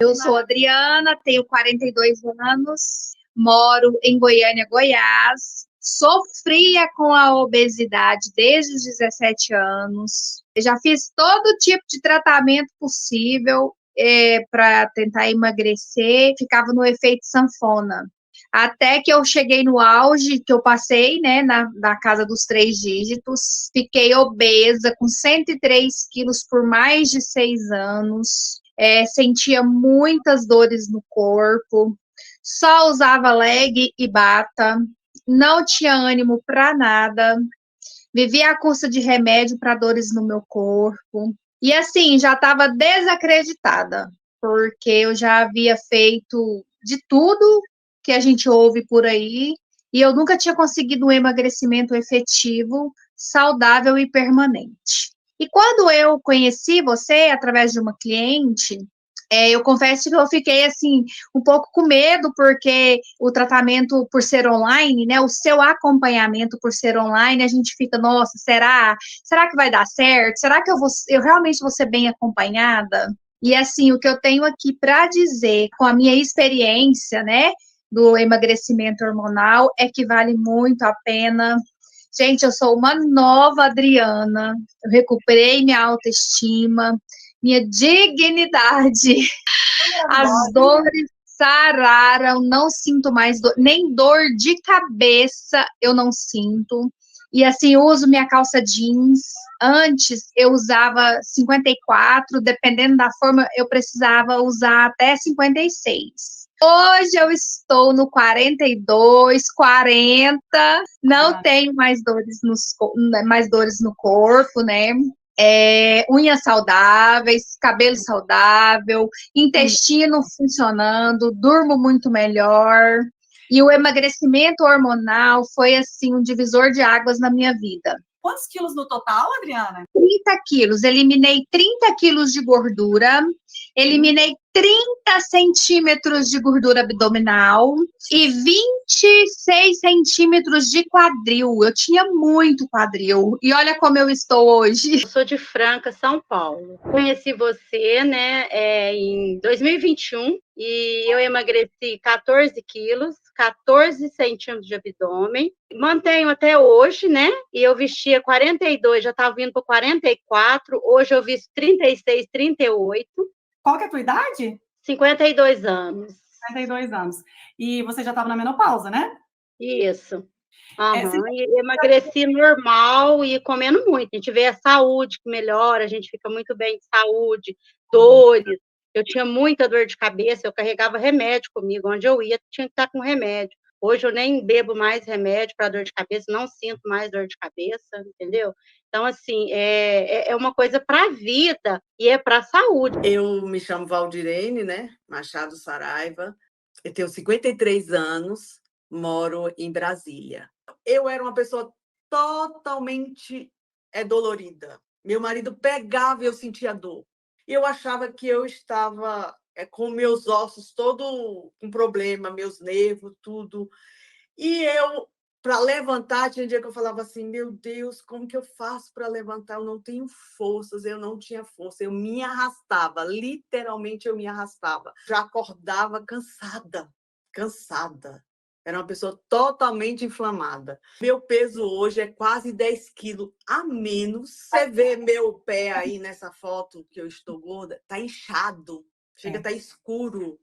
Eu sou Adriana, tenho 42 anos, moro em Goiânia, Goiás. Sofria com a obesidade desde os 17 anos. Eu já fiz todo tipo de tratamento possível para tentar emagrecer. Ficava no efeito sanfona. Até que eu cheguei no auge, que eu passei, né, na casa dos 3 dígitos. Fiquei obesa, com 103 quilos por mais de 6 anos. Sentia muitas dores no corpo, só usava leg e bata, não tinha ânimo para nada, vivia à custa de remédio para dores no meu corpo. E assim, já estava desacreditada, porque eu já havia feito de tudo que a gente ouve por aí, e eu nunca tinha conseguido um emagrecimento efetivo, saudável e permanente. E quando eu conheci você através de uma cliente, eu confesso que eu fiquei assim um pouco com medo, porque o tratamento por ser online, né, o seu acompanhamento por ser online, a gente fica, nossa, será que vai dar certo? Será que eu realmente vou ser bem acompanhada? E assim, o que eu tenho aqui para dizer com a minha experiência, né, do emagrecimento hormonal é que vale muito a pena. Gente, eu sou uma nova Adriana, eu recuperei minha autoestima, minha dignidade, as dores sararam, não sinto mais dor, nem dor de cabeça eu não sinto. E assim, eu uso minha calça jeans. Antes eu usava 54, dependendo da forma, eu precisava usar até 56. Hoje eu estou no 42, 40, não tenho mais dores no corpo, né? Unhas saudáveis, cabelo saudável, intestino funcionando, durmo muito melhor. E o emagrecimento hormonal foi, assim, um divisor de águas na minha vida. Quantos quilos no total, Adriana? 30 quilos. Eliminei 30 quilos de gordura, eliminei 30 centímetros de gordura abdominal e 26 centímetros de quadril. Eu tinha muito quadril. E olha como eu estou hoje. Eu sou de Franca, São Paulo. Conheci você, né, em 2021 e eu emagreci 14 quilos, 14 centímetros de abdômen. Mantenho até hoje, né? E eu vestia 42, já estava vindo para 44. Hoje eu visto 36, 38. Qual que é a tua idade? 52 anos. 52 anos. E você já estava na menopausa, né? Isso. E emagreci normal e comendo muito. A gente vê a saúde que melhora, a gente fica muito bem de saúde, dores. Eu tinha muita dor de cabeça, eu carregava remédio comigo. Onde eu ia, tinha que estar com remédio. Hoje eu nem bebo mais remédio para dor de cabeça, não sinto mais dor de cabeça, entendeu? Então, assim, é uma coisa para a vida e é para a saúde. Eu me chamo Valdirene, né? Machado Saraiva. Eu tenho 53 anos, moro em Brasília. Eu era uma pessoa totalmente dolorida. Meu marido pegava e eu sentia dor. Eu achava que eu estava com meus ossos todo com problema, meus nervos, tudo. E eu, para levantar, tinha um dia que eu falava assim, meu Deus, como que eu faço para levantar? Eu não tenho forças, eu não tinha força. Eu me arrastava, literalmente eu me arrastava. Já acordava cansada. Era uma pessoa totalmente inflamada. Meu peso hoje é quase 10 quilos a menos. Você vê meu pé aí nessa foto que eu estou gorda, tá inchado, chega a estar escuro.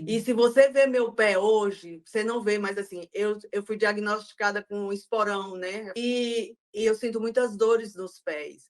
E se você vê meu pé hoje, você não vê, mas assim, eu fui diagnosticada com esporão, né? E eu sinto muitas dores nos pés.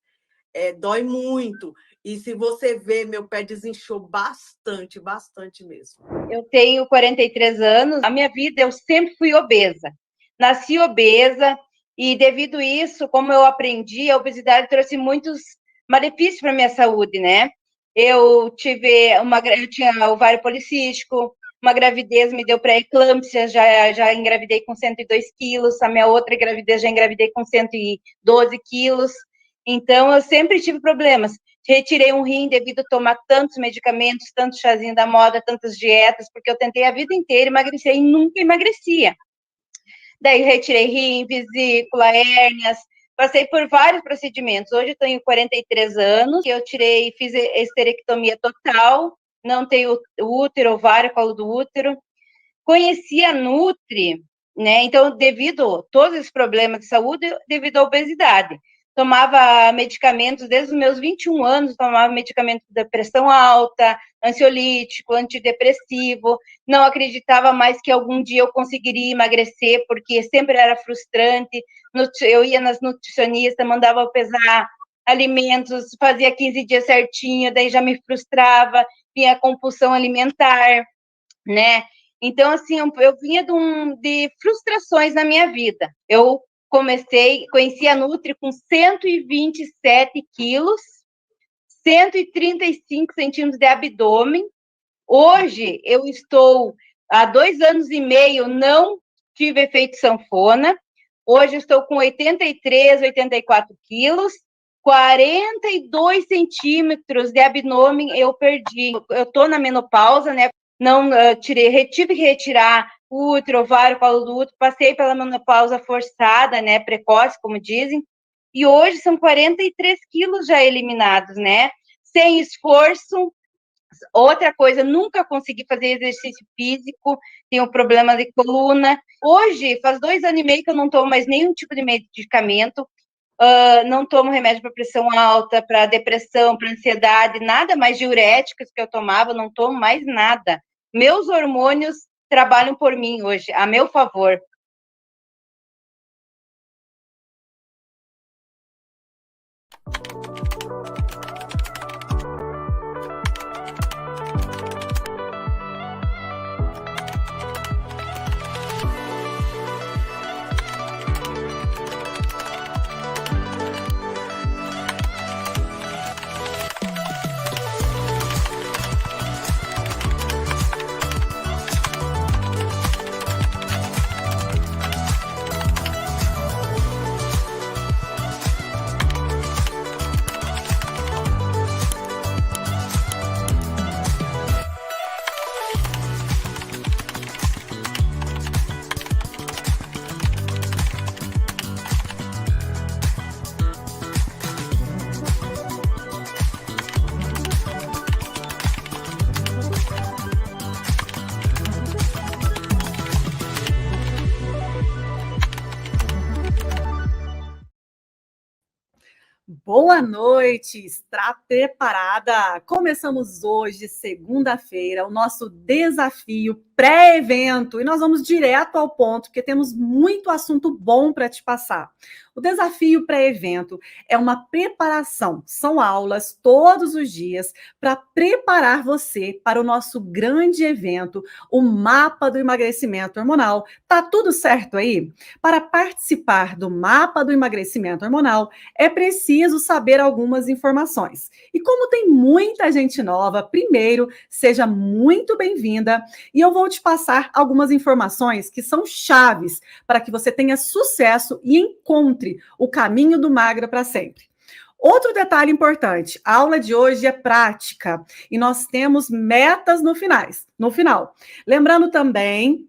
Dói muito. E se você ver, meu pé desinchou bastante, bastante mesmo. Eu tenho 43 anos. A minha vida, eu sempre fui obesa. Nasci obesa e, devido a isso, como eu aprendi, a obesidade trouxe muitos malefícios para a minha saúde, né? Eu tinha ovário policístico, uma gravidez me deu pré-eclâmpsia, já engravidei com 102 quilos, a minha outra gravidez já engravidei com 112 quilos. Então, eu sempre tive problemas. Retirei um rim devido a tomar tantos medicamentos, tanto chazinho da moda, tantas dietas, porque eu tentei a vida inteira emagrecer e nunca emagrecia. Daí retirei rim, vesícula, hérnias, passei por vários procedimentos. Hoje eu tenho 43 anos, fiz esterectomia total, não tenho útero, ovário, colo do útero. Conheci a Nutri, né? Então, devido a todos esses problemas de saúde, devido à obesidade. Tomava medicamentos desde os meus 21 anos, tomava medicamento de pressão alta, ansiolítico, antidepressivo. Não acreditava mais que algum dia eu conseguiria emagrecer, porque sempre era frustrante. Eu ia nas nutricionistas, mandava eu pesar alimentos, fazia 15 dias certinho, daí já me frustrava, vinha compulsão alimentar, né? Então, assim, eu vinha de frustrações na minha vida. Eu conheci a Nutri com 127 quilos, 135 centímetros de abdômen. Hoje, eu estou, há 2 anos e meio, não tive efeito sanfona. Hoje, eu estou com 83, 84 quilos, 42 centímetros de abdômen eu perdi. Eu estou na menopausa, né? Não tive que retirar o útero, ovário, colo do útero, passei pela menopausa forçada, né, precoce, como dizem, e hoje são 43 quilos já eliminados, né, sem esforço. Outra coisa, nunca consegui fazer exercício físico, tenho problema de coluna. Hoje, faz 2 anos e meio que eu não tomo mais nenhum tipo de medicamento, não tomo remédio para pressão alta, para depressão, para ansiedade, nada mais diuréticos que eu tomava, não tomo mais nada. Meus hormônios trabalham por mim hoje, a meu favor. Boa noite, está preparada? Começamos hoje, segunda-feira, o nosso desafio pré-evento e nós vamos direto ao ponto, porque temos muito assunto bom para te passar. O desafio pré-evento é uma preparação, são aulas todos os dias para preparar você para o nosso grande evento, o Mapa do Emagrecimento Hormonal. Tá tudo certo aí? Para participar do Mapa do Emagrecimento Hormonal, é preciso saber algumas informações. E como tem muita gente nova, primeiro, seja muito bem-vinda e eu vou te passar algumas informações que são chaves para que você tenha sucesso e encontre o caminho do magra para sempre. Outro detalhe importante, a aula de hoje é prática e nós temos metas no final. Lembrando também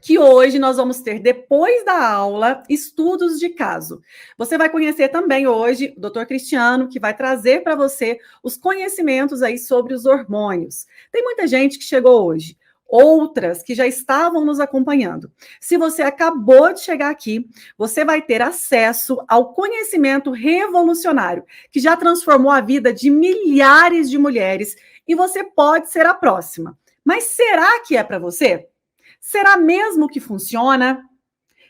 que hoje nós vamos ter, depois da aula, estudos de caso. Você vai conhecer também hoje o Dr. Cristiano, que vai trazer para você os conhecimentos aí sobre os hormônios. Tem muita gente que chegou hoje. outras que já estavam nos acompanhando. Se você acabou de chegar aqui, você vai ter acesso ao conhecimento revolucionário, que já transformou a vida de milhares de mulheres, e você pode ser a próxima. Mas será que é para você? Será mesmo que funciona?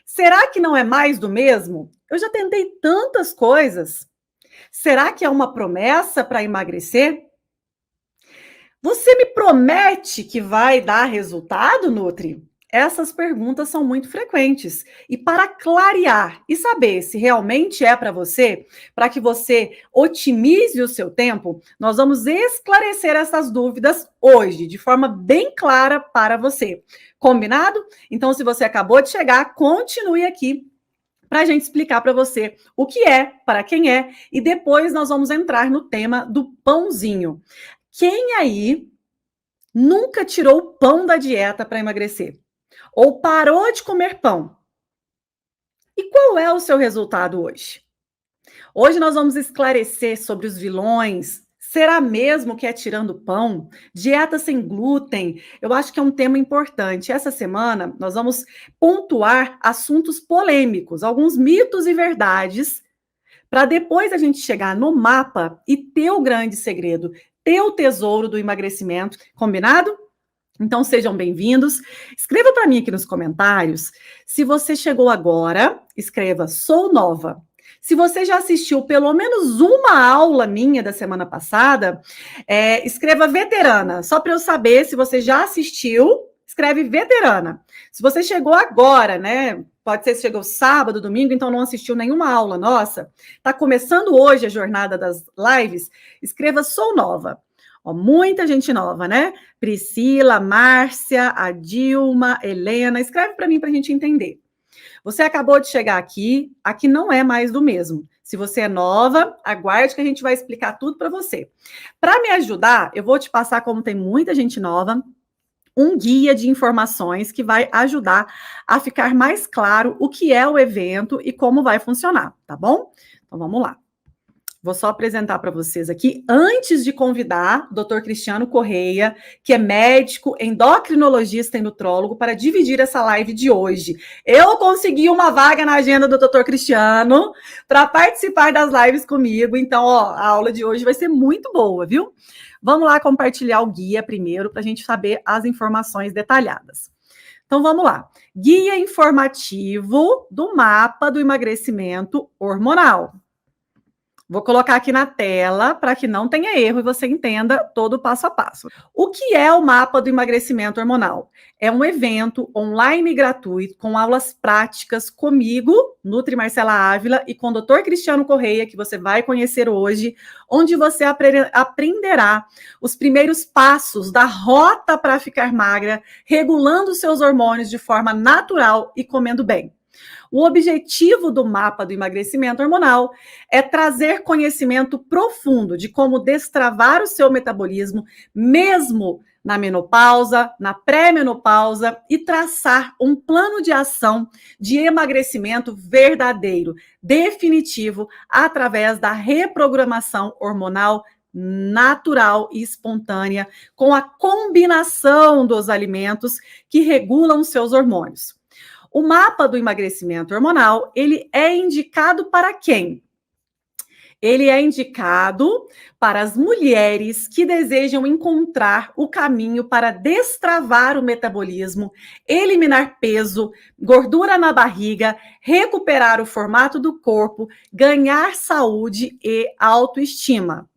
Será que não é mais do mesmo? Eu já tentei tantas coisas. Será que é uma promessa para emagrecer? Você me promete que vai dar resultado, Nutri? Essas perguntas são muito frequentes. E para clarear e saber se realmente é para você, para que você otimize o seu tempo, nós vamos esclarecer essas dúvidas hoje, de forma bem clara para você. Combinado? Então, se você acabou de chegar, continue aqui para a gente explicar para você o que é, para quem é, e depois nós vamos entrar no tema do pãozinho. Quem aí nunca tirou o pão da dieta para emagrecer? Ou parou de comer pão? E qual é o seu resultado hoje? Hoje nós vamos esclarecer sobre os vilões. Será mesmo que é tirando pão? Dieta sem glúten? Eu acho que é um tema importante. Essa semana nós vamos pontuar assuntos polêmicos, alguns mitos e verdades, para depois a gente chegar no mapa e ter o grande segredo, ter o tesouro do emagrecimento. Combinado? Então, sejam bem-vindos. Escreva para mim aqui nos comentários. Se você chegou agora, escreva "sou nova". Se você já assistiu pelo menos uma aula minha da semana passada, escreva "veterana", só para eu saber se você já assistiu. Escreve "veterana". Se você chegou agora, né? Pode ser que chegou sábado, domingo, então não assistiu nenhuma aula nossa. Está começando hoje a jornada das lives. Escreva "sou nova". Ó, muita gente nova, né? Priscila, Márcia, a Dilma, Helena. Escreve para mim para a gente entender. Você acabou de chegar aqui não é mais do mesmo. Se você é nova, aguarde que a gente vai explicar tudo para você. Para me ajudar, eu vou te passar, como tem muita gente nova, um guia de informações que vai ajudar a ficar mais claro o que é o evento e como vai funcionar, tá bom? Então vamos lá. Vou só apresentar para vocês aqui, antes de convidar o Dr. Cristiano Correia, que é médico, endocrinologista e nutrólogo, para dividir essa live de hoje. Eu consegui uma vaga na agenda do Dr. Cristiano para participar das lives comigo, então, ó, a aula de hoje vai ser muito boa, viu? Vamos lá compartilhar o guia primeiro, para a gente saber as informações detalhadas. Então, vamos lá. Guia informativo do mapa do emagrecimento hormonal. Vou colocar aqui na tela para que não tenha erro e você entenda todo o passo a passo. O que é o mapa do emagrecimento hormonal? É um evento online gratuito com aulas práticas comigo, Nutri Marcela Ávila, e com o Dr. Cristiano Correia, que você vai conhecer hoje, onde você aprenderá os primeiros passos da rota para ficar magra, regulando seus hormônios de forma natural e comendo bem. O objetivo do mapa do emagrecimento hormonal é trazer conhecimento profundo de como destravar o seu metabolismo, mesmo na menopausa, na pré-menopausa, e traçar um plano de ação de emagrecimento verdadeiro, definitivo, através da reprogramação hormonal natural e espontânea, com a combinação dos alimentos que regulam seus hormônios. O mapa do emagrecimento hormonal, ele é indicado para quem? Ele é indicado para as mulheres que desejam encontrar o caminho para destravar o metabolismo, eliminar peso, gordura na barriga, recuperar o formato do corpo, ganhar saúde e autoestima.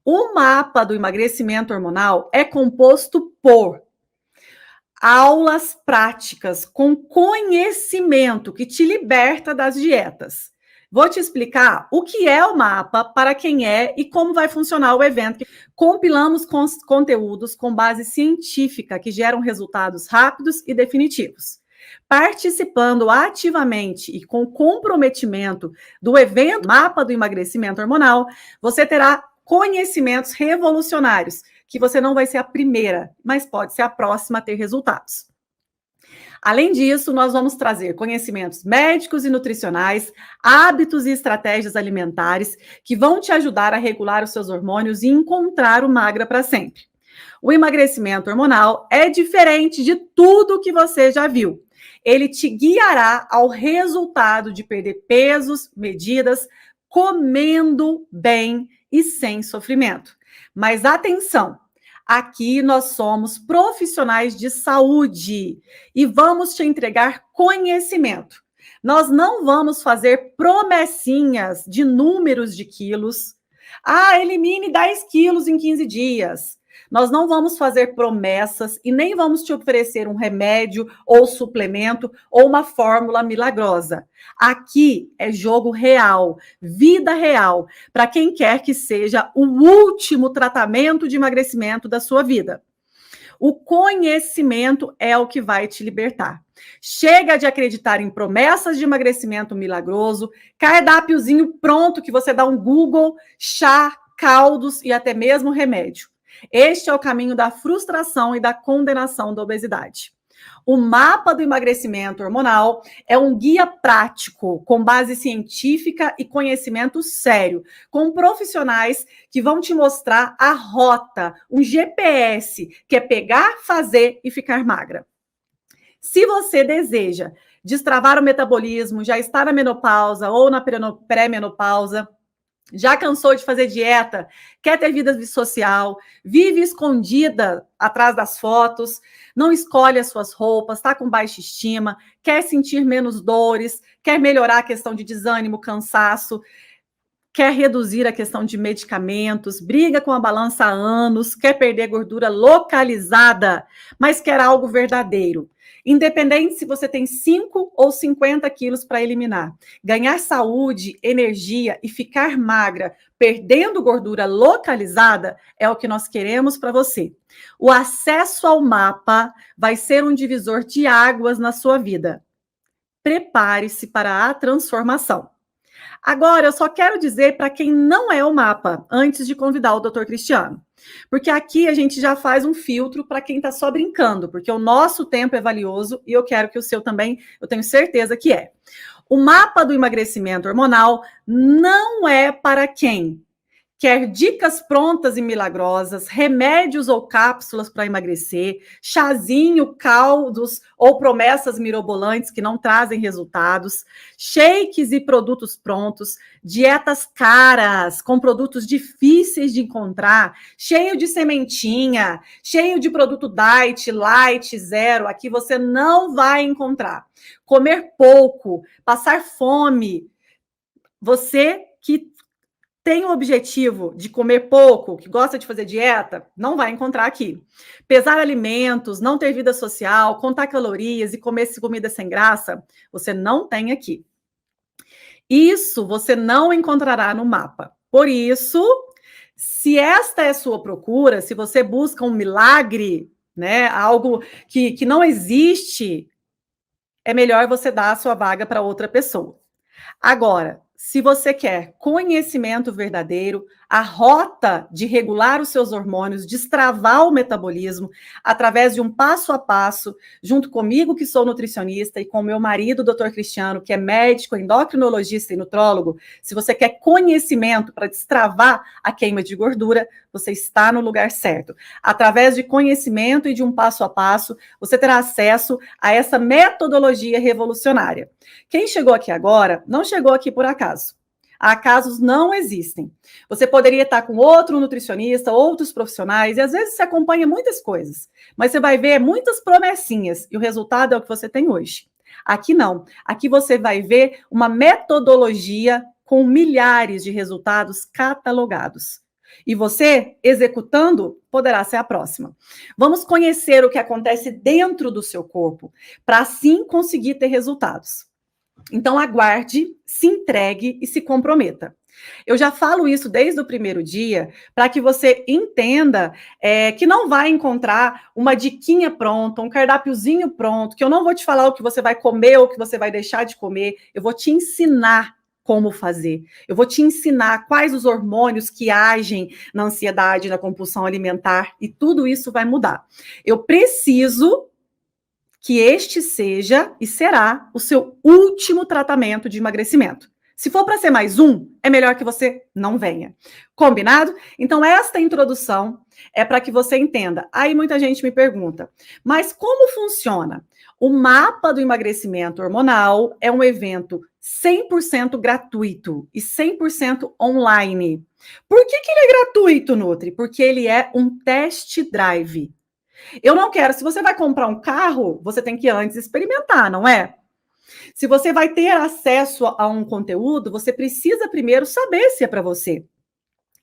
O mapa do emagrecimento hormonal é composto por aulas práticas com conhecimento que te liberta das dietas. Vou te explicar o que é o mapa, para quem é e como vai funcionar o evento. Compilamos conteúdos com base científica que geram resultados rápidos e definitivos. Participando ativamente e com comprometimento do evento Mapa do Emagrecimento Hormonal, você terá conhecimentos revolucionários, que você não vai ser a primeira, mas pode ser a próxima a ter resultados. Além disso, nós vamos trazer conhecimentos médicos e nutricionais, hábitos e estratégias alimentares que vão te ajudar a regular os seus hormônios e encontrar o magra para sempre. O emagrecimento hormonal é diferente de tudo que você já viu. Ele te guiará ao resultado de perder pesos, medidas, comendo bem e sem sofrimento. Mas atenção, aqui nós somos profissionais de saúde e vamos te entregar conhecimento. Nós não vamos fazer promessinhas de números de quilos. Elimine 10 quilos em 15 dias. Nós não vamos fazer promessas e nem vamos te oferecer um remédio ou suplemento ou uma fórmula milagrosa. Aqui é jogo real, vida real, para quem quer que seja o último tratamento de emagrecimento da sua vida. O conhecimento é o que vai te libertar. Chega de acreditar em promessas de emagrecimento milagroso, cardápiozinho pronto que você dá um Google, chá, caldos e até mesmo remédio. Este é o caminho da frustração e da condenação da obesidade. O mapa do emagrecimento hormonal é um guia prático, com base científica e conhecimento sério, com profissionais que vão te mostrar a rota, um GPS, que é pegar, fazer e ficar magra. Se você deseja destravar o metabolismo, já está na menopausa ou na pré-menopausa, já cansou de fazer dieta, quer ter vida social, vive escondida atrás das fotos, não escolhe as suas roupas, está com baixa estima, quer sentir menos dores, quer melhorar a questão de desânimo, cansaço, quer reduzir a questão de medicamentos, briga com a balança há anos, quer perder gordura localizada, mas quer algo verdadeiro. Independente se você tem 5 ou 50 quilos para eliminar, ganhar saúde, energia e ficar magra, perdendo gordura localizada, é o que nós queremos para você. O acesso ao mapa vai ser um divisor de águas na sua vida. Prepare-se para a transformação. Agora, eu só quero dizer para quem não é o mapa, antes de convidar o Dr. Cristiano. Porque aqui a gente já faz um filtro para quem está só brincando, porque o nosso tempo é valioso e eu quero que o seu também, eu tenho certeza que é. O mapa do emagrecimento hormonal não é para quem quer dicas prontas e milagrosas, remédios ou cápsulas para emagrecer, chazinho, caldos ou promessas mirabolantes que não trazem resultados, shakes e produtos prontos, dietas caras com produtos difíceis de encontrar, cheio de sementinha, cheio de produto diet, light, zero, aqui você não vai encontrar. Comer pouco, passar fome, você que tem o objetivo de comer pouco, que gosta de fazer dieta, não vai encontrar aqui. Pesar alimentos, não ter vida social, contar calorias e comer comida sem graça, você não tem aqui. Isso você não encontrará no mapa. Por isso, se esta é sua procura, se você busca um milagre, né, algo que não existe, é melhor você dar a sua vaga para outra pessoa. Agora, se você quer conhecimento verdadeiro, a rota de regular os seus hormônios, destravar o metabolismo, através de um passo a passo, junto comigo, que sou nutricionista, e com meu marido, Dr. Cristiano, que é médico, endocrinologista e nutrólogo, se você quer conhecimento para destravar a queima de gordura, você está no lugar certo. Através de conhecimento e de um passo a passo, você terá acesso a essa metodologia revolucionária. Quem chegou aqui agora, não chegou aqui por acaso. Acasos não existem. Você poderia estar com outro nutricionista, outros profissionais, e às vezes você acompanha muitas coisas, mas você vai ver muitas promessinhas, e o resultado é o que você tem hoje. Aqui não. Aqui você vai ver uma metodologia com milhares de resultados catalogados. E você, executando, poderá ser a próxima. Vamos conhecer o que acontece dentro do seu corpo, para assim conseguir ter resultados. Então, aguarde, se entregue e se comprometa. Eu já falo isso desde o primeiro dia, para que você entenda que não vai encontrar uma diquinha pronta, um cardápiozinho pronto, que eu não vou te falar o que você vai comer ou o que você vai deixar de comer, eu vou te ensinar como fazer. Eu vou te ensinar quais os hormônios que agem na ansiedade, na compulsão alimentar, e tudo isso vai mudar. Eu preciso que este seja e será o seu último tratamento de emagrecimento. Se for para ser mais um, é melhor que você não venha. Combinado? Então, esta introdução é para que você entenda. Aí muita gente me pergunta, mas como funciona? O Mapa do Emagrecimento Hormonal é um evento 100% gratuito e 100% online. Por que ele é gratuito, Nutri? Porque ele é um test drive. Eu não quero, se você vai comprar um carro, você tem que antes experimentar, não é? Se você vai ter acesso a um conteúdo, você precisa primeiro saber se é para você.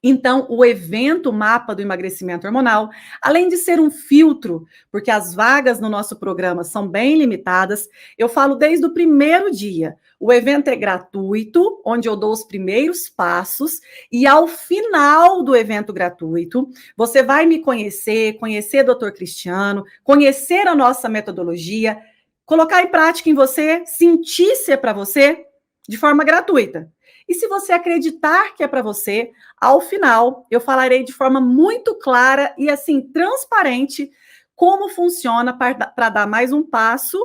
Então, o evento Mapa do Emagrecimento Hormonal, além de ser um filtro, porque as vagas no nosso programa são bem limitadas, eu falo desde o primeiro dia. O evento é gratuito, onde eu dou os primeiros passos, e ao final do evento gratuito, você vai me conhecer o Dr. Cristiano, conhecer a nossa metodologia, colocar em prática em você, sentir se é para você, de forma gratuita. E se você acreditar que é para você, ao final eu falarei de forma muito clara e assim transparente como funciona para dar mais um passo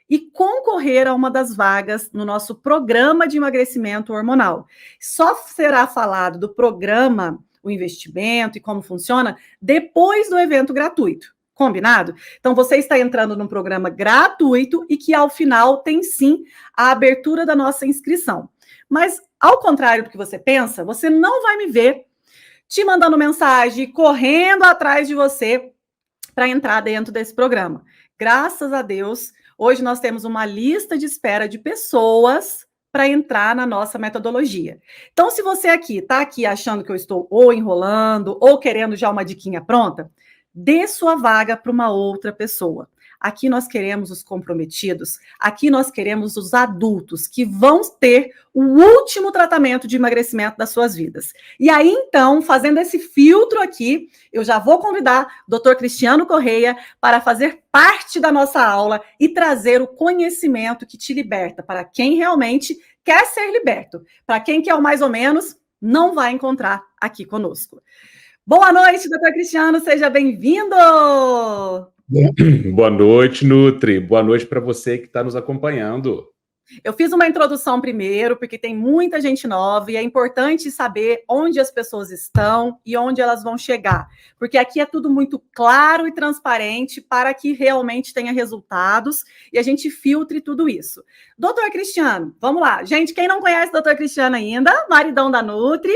e concorrer a uma das vagas no nosso programa de emagrecimento hormonal. Só será falado do programa, o investimento e como funciona depois do evento gratuito. Combinado? Então, você está entrando num programa gratuito e que, ao final, tem sim a abertura da nossa inscrição. Mas, ao contrário do que você pensa, você não vai me ver te mandando mensagem, correndo atrás de você para entrar dentro desse programa. Graças a Deus, hoje nós temos uma lista de espera de pessoas para entrar na nossa metodologia. Então, se você está aqui achando que eu estou ou enrolando ou querendo já uma diquinha pronta, dê sua vaga para uma outra pessoa. Aqui nós queremos os comprometidos, aqui nós queremos os adultos que vão ter o último tratamento de emagrecimento das suas vidas. E aí, então, fazendo esse filtro aqui, eu já vou convidar o Dr. Cristiano Correia para fazer parte da nossa aula e trazer o conhecimento que te liberta para quem realmente quer ser liberto. Para quem quer o mais ou menos, não vai encontrar aqui conosco. Boa noite, doutor Cristiano, seja bem-vindo! Boa noite, Nutri. Boa noite para você que está nos acompanhando. Eu fiz uma introdução primeiro, porque tem muita gente nova e é importante saber onde as pessoas estão e onde elas vão chegar. Porque aqui é tudo muito claro e transparente para que realmente tenha resultados e a gente filtre tudo isso. Doutor Cristiano, vamos lá. Gente, quem não conhece o doutor Cristiano ainda, maridão da Nutri,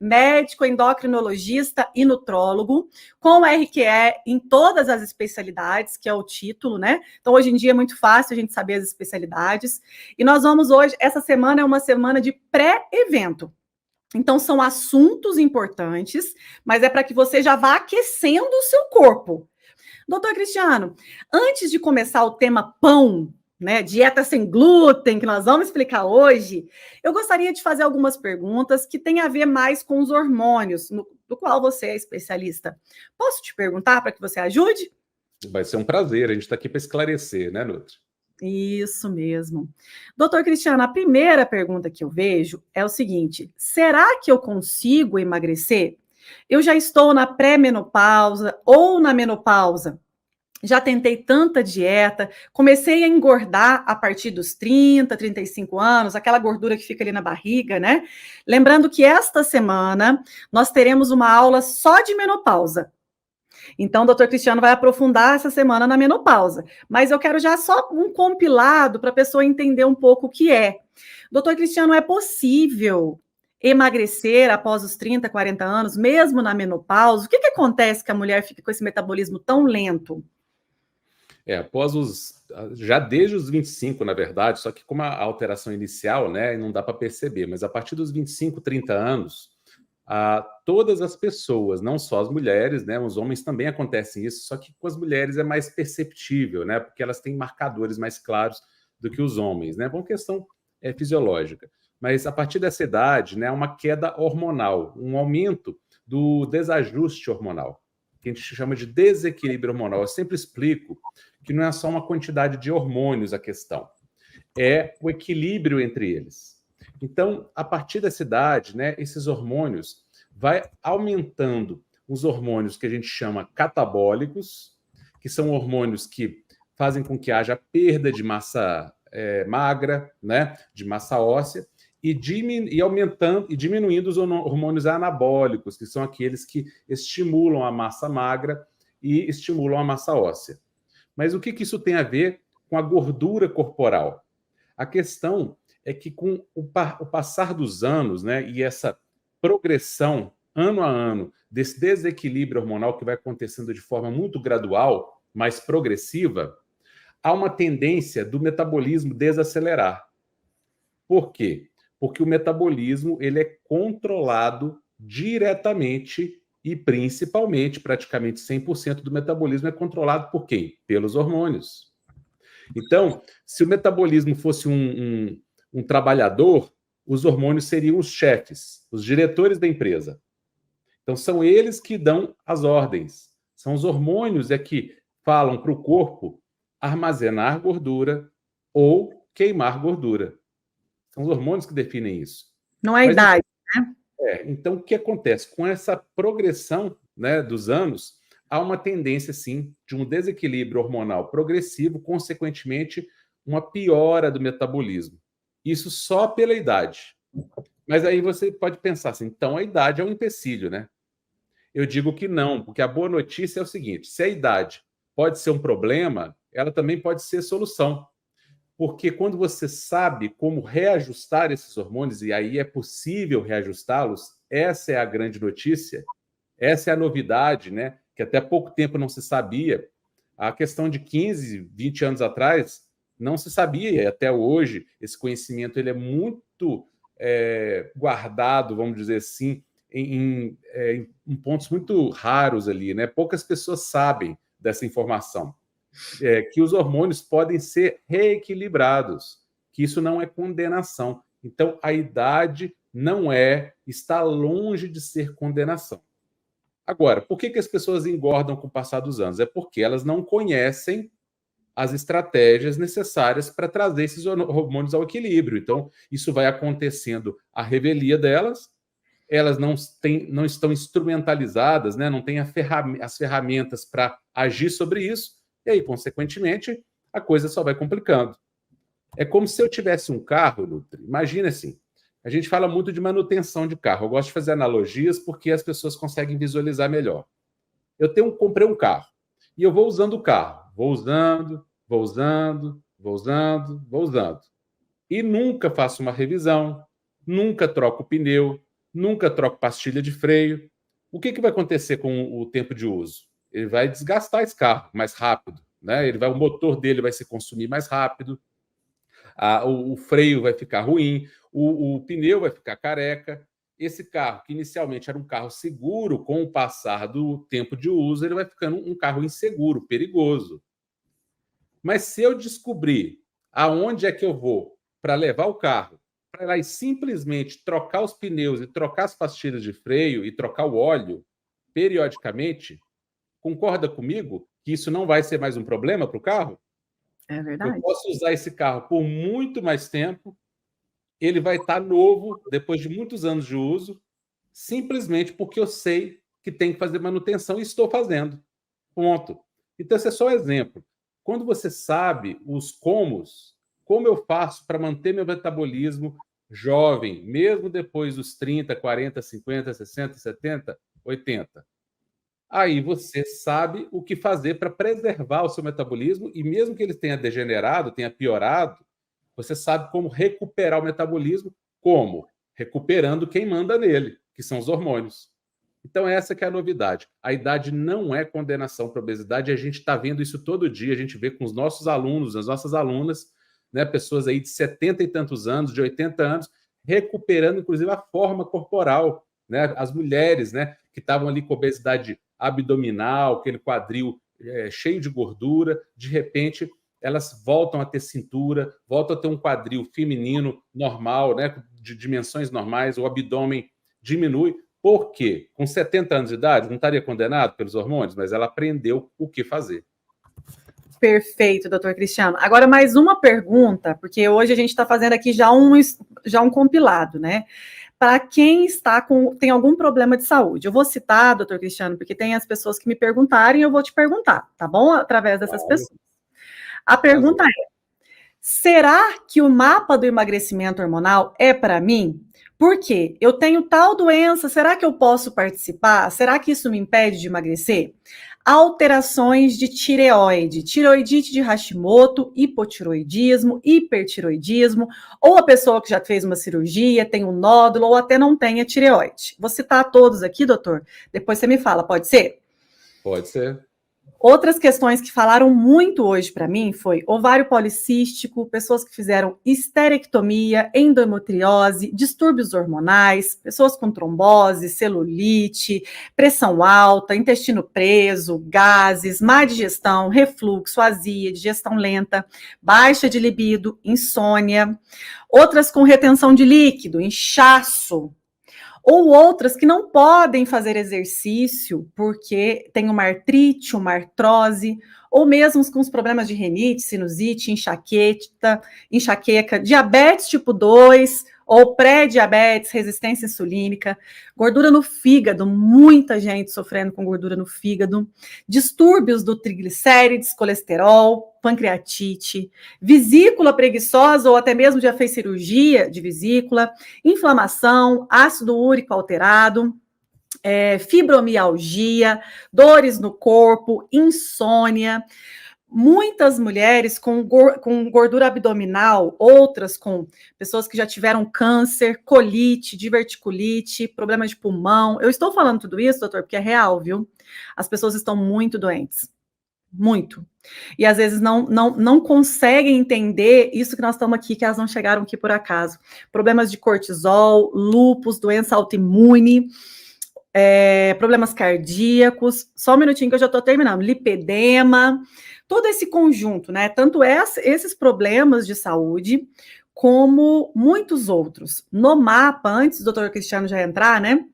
médico, endocrinologista e nutrólogo, com RQE em todas as especialidades, que é o título, né? Então, hoje em dia é muito fácil a gente saber as especialidades. E nós vamos hoje, essa semana é uma semana de pré-evento. Então, são assuntos importantes, mas é para que você já vá aquecendo o seu corpo. Doutor Cristiano, antes de começar o tema pão, né, dieta sem glúten, que nós vamos explicar hoje, eu gostaria de fazer algumas perguntas que têm a ver mais com os hormônios, do qual você é especialista. Posso te perguntar para que você ajude? Vai ser um prazer, a gente está aqui para esclarecer, né, Nutri? Isso mesmo. Doutor Cristiano, a primeira pergunta que eu vejo é o seguinte: será que eu consigo emagrecer? Eu já estou na pré-menopausa ou na menopausa? Já tentei tanta dieta, comecei a engordar a partir dos 30, 35 anos, aquela gordura que fica ali na barriga, né? Lembrando que esta semana nós teremos uma aula só de menopausa. Então, o doutor Cristiano vai aprofundar essa semana na menopausa. Mas eu quero já só um compilado para a pessoa entender um pouco o que é. Doutor Cristiano, é possível emagrecer após os 30, 40 anos, mesmo na menopausa? O que acontece que a mulher fica com esse metabolismo tão lento? Já desde os 25, na verdade, só que como a alteração inicial, né, não dá para perceber, mas a partir dos 25, 30 anos, todas as pessoas, não só as mulheres, né, os homens também acontecem isso, só que com as mulheres é mais perceptível, né, porque elas têm marcadores mais claros do que os homens, né, por questão fisiológica. Mas a partir dessa idade, né, uma queda hormonal, um aumento do desajuste hormonal, que a gente chama de desequilíbrio hormonal. Eu sempre explico que não é só uma quantidade de hormônios a questão, é o equilíbrio entre eles. Então, a partir dessa idade, né, esses hormônios vai aumentando os hormônios que a gente chama catabólicos, que são hormônios que fazem com que haja perda de massa magra, né, de massa óssea, e aumentando e diminuindo os hormônios anabólicos, que são aqueles que estimulam a massa magra e estimulam a massa óssea. Mas o que isso tem a ver com a gordura corporal? A questão é que com o passar dos anos, né, e essa progressão ano a ano desse desequilíbrio hormonal que vai acontecendo de forma muito gradual, mais progressiva, há uma tendência do metabolismo desacelerar. Por quê? Porque o metabolismo ele é controlado diretamente e principalmente, praticamente 100% do metabolismo é controlado por quem? Pelos hormônios. Então, se o metabolismo fosse um trabalhador, os hormônios seriam os chefes, os diretores da empresa. Então, são eles que dão as ordens. São os hormônios que falam para o corpo armazenar gordura ou queimar gordura. São os hormônios que definem isso. Não é a idade, né? Então, o que acontece? Com essa progressão, né, dos anos, há uma tendência, sim, de um desequilíbrio hormonal progressivo, consequentemente, uma piora do metabolismo. Isso só pela idade. Mas aí você pode pensar assim, então a idade é um empecilho, né? Eu digo que não, porque a boa notícia é o seguinte, se a idade pode ser um problema, ela também pode ser solução. Porque quando você sabe como reajustar esses hormônios, e aí é possível reajustá-los, essa é a grande notícia, essa é a novidade, né? Que até pouco tempo não se sabia. A questão de 15, 20 anos atrás, não se sabia, e até hoje esse conhecimento ele é muito guardado, vamos dizer assim, em pontos muito raros ali, né? Poucas pessoas sabem dessa informação. Que os hormônios podem ser reequilibrados, que isso não é condenação. Então, a idade está longe de ser condenação. Agora, por que as pessoas engordam com o passar dos anos? É porque elas não conhecem as estratégias necessárias para trazer esses hormônios ao equilíbrio. Então, isso vai acontecendo à revelia delas, elas não estão instrumentalizadas, né? Não têm as ferramentas para agir sobre isso, e aí, consequentemente, a coisa só vai complicando. É como se eu tivesse um carro, Nutri. Imagina assim, a gente fala muito de manutenção de carro. Eu gosto de fazer analogias porque as pessoas conseguem visualizar melhor. Eu comprei um carro e eu vou usando o carro. Vou usando. E nunca faço uma revisão, nunca troco pneu, nunca troco pastilha de freio. O que vai acontecer com o tempo de uso? Ele vai desgastar esse carro mais rápido, né? O motor dele vai se consumir mais rápido, o freio vai ficar ruim, o pneu vai ficar careca. Esse carro, que inicialmente era um carro seguro, com o passar do tempo de uso, ele vai ficando um carro inseguro, perigoso. Mas se eu descobrir aonde é que eu vou para levar o carro, para lá e simplesmente trocar os pneus e trocar as pastilhas de freio e trocar o óleo periodicamente, concorda comigo que isso não vai ser mais um problema para o carro? É verdade. Eu posso usar esse carro por muito mais tempo, ele vai estar novo depois de muitos anos de uso, simplesmente porque eu sei que tem que fazer manutenção e estou fazendo. Ponto. Então, esse é só um exemplo. Quando você sabe os como eu faço para manter meu metabolismo jovem, mesmo depois dos 30, 40, 50, 60, 70, 80, aí você sabe o que fazer para preservar o seu metabolismo e mesmo que ele tenha degenerado, tenha piorado, você sabe como recuperar o metabolismo. Como? Recuperando quem manda nele, que são os hormônios. Então, essa que é a novidade. A idade não é condenação para a obesidade, e a gente está vendo isso todo dia, a gente vê com os nossos alunos, as nossas alunas, né, pessoas aí de 70 e tantos anos, de 80 anos, recuperando, inclusive, a forma corporal, né? As mulheres, né, que estavam ali com obesidade abdominal, aquele quadril cheio de gordura, de repente, elas voltam a ter cintura, voltam a ter um quadril feminino normal, né, de dimensões normais, o abdômen diminui. Por quê? Com 70 anos de idade, não estaria condenado pelos hormônios, mas ela aprendeu o que fazer. Perfeito, doutor Cristiano. Agora, mais uma pergunta, porque hoje a gente está fazendo aqui já um compilado, né? Para quem tem algum problema de saúde. Eu vou citar, doutor Cristiano, porque tem as pessoas que me perguntarem e eu vou te perguntar, tá bom? Através dessas pessoas. A pergunta é: Será que o mapa do emagrecimento hormonal é para mim? Por quê? Eu tenho tal doença, será que eu posso participar? Será que isso me impede de emagrecer? Alterações de tireoide, tireoidite de Hashimoto, hipotiroidismo, hipertiroidismo, ou a pessoa que já fez uma cirurgia, tem um nódulo, ou até não tem a tireoide. Vou citar todos aqui, doutor, depois você me fala, pode ser? Pode ser. Outras questões que falaram muito hoje para mim foi ovário policístico, pessoas que fizeram histerectomia, endometriose, distúrbios hormonais, pessoas com trombose, celulite, pressão alta, intestino preso, gases, má digestão, refluxo, azia, digestão lenta, baixa de libido, insônia. Outras com retenção de líquido, inchaço, ou outras que não podem fazer exercício porque tem uma artrite, uma artrose, ou mesmo com os problemas de rinite, sinusite, enxaqueca, diabetes tipo 2, ou pré-diabetes, resistência insulínica, gordura no fígado, muita gente sofrendo com gordura no fígado, distúrbios do triglicérides, colesterol, pancreatite, vesícula preguiçosa ou até mesmo já fez cirurgia de vesícula, inflamação, ácido úrico alterado, fibromialgia, dores no corpo, insônia. Muitas mulheres com gordura abdominal, outras com pessoas que já tiveram câncer, colite, diverticulite, problema de pulmão. Eu estou falando tudo isso, doutor, porque é real, viu? As pessoas estão muito doentes. Muito. E às vezes não conseguem entender isso que nós estamos aqui, que elas não chegaram aqui por acaso. Problemas de cortisol, lúpus, doença autoimune, problemas cardíacos. Só um minutinho que eu já estou terminando. Lipedema, todo esse conjunto, né? Tanto esses problemas de saúde, como muitos outros. No mapa, antes do doutor Cristiano já entrar, né?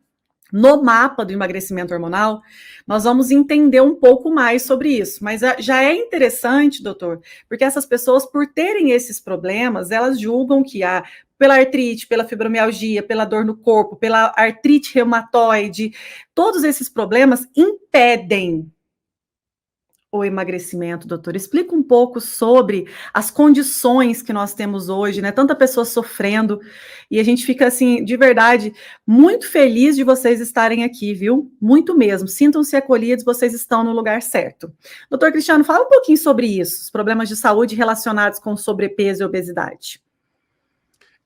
No mapa do emagrecimento hormonal, nós vamos entender um pouco mais sobre isso. Mas já é interessante, doutor, porque essas pessoas, por terem esses problemas, elas julgam que pela artrite, pela fibromialgia, pela dor no corpo, pela artrite reumatoide, todos esses problemas impedem o emagrecimento, doutor. Explica um pouco sobre as condições que nós temos hoje, né? Tanta pessoa sofrendo, e a gente fica, assim, de verdade, muito feliz de vocês estarem aqui, viu? Muito mesmo. Sintam-se acolhidos, vocês estão no lugar certo. Doutor Cristiano, fala um pouquinho sobre isso, os problemas de saúde relacionados com sobrepeso e obesidade.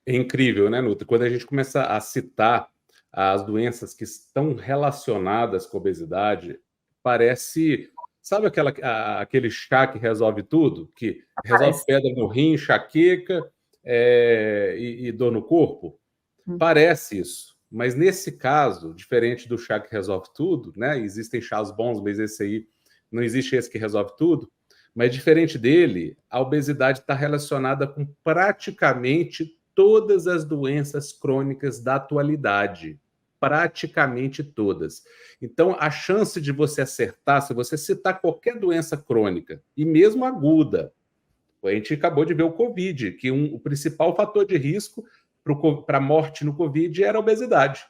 É incrível, né, Nutra? Quando a gente começa a citar as doenças que estão relacionadas com a obesidade, parece... Sabe aquele chá que resolve tudo? Que resolve pedra no rim, enxaqueca e dor no corpo? Parece isso. Mas nesse caso, diferente do chá que resolve tudo, né? Existem chás bons, mas esse aí não existe esse que resolve tudo. Mas diferente dele, a obesidade está relacionada com praticamente todas as doenças crônicas da atualidade. Praticamente todas. Então, a chance de você acertar, se você citar qualquer doença crônica, e mesmo aguda, a gente acabou de ver o Covid, que o principal fator de risco para a morte no Covid era a obesidade.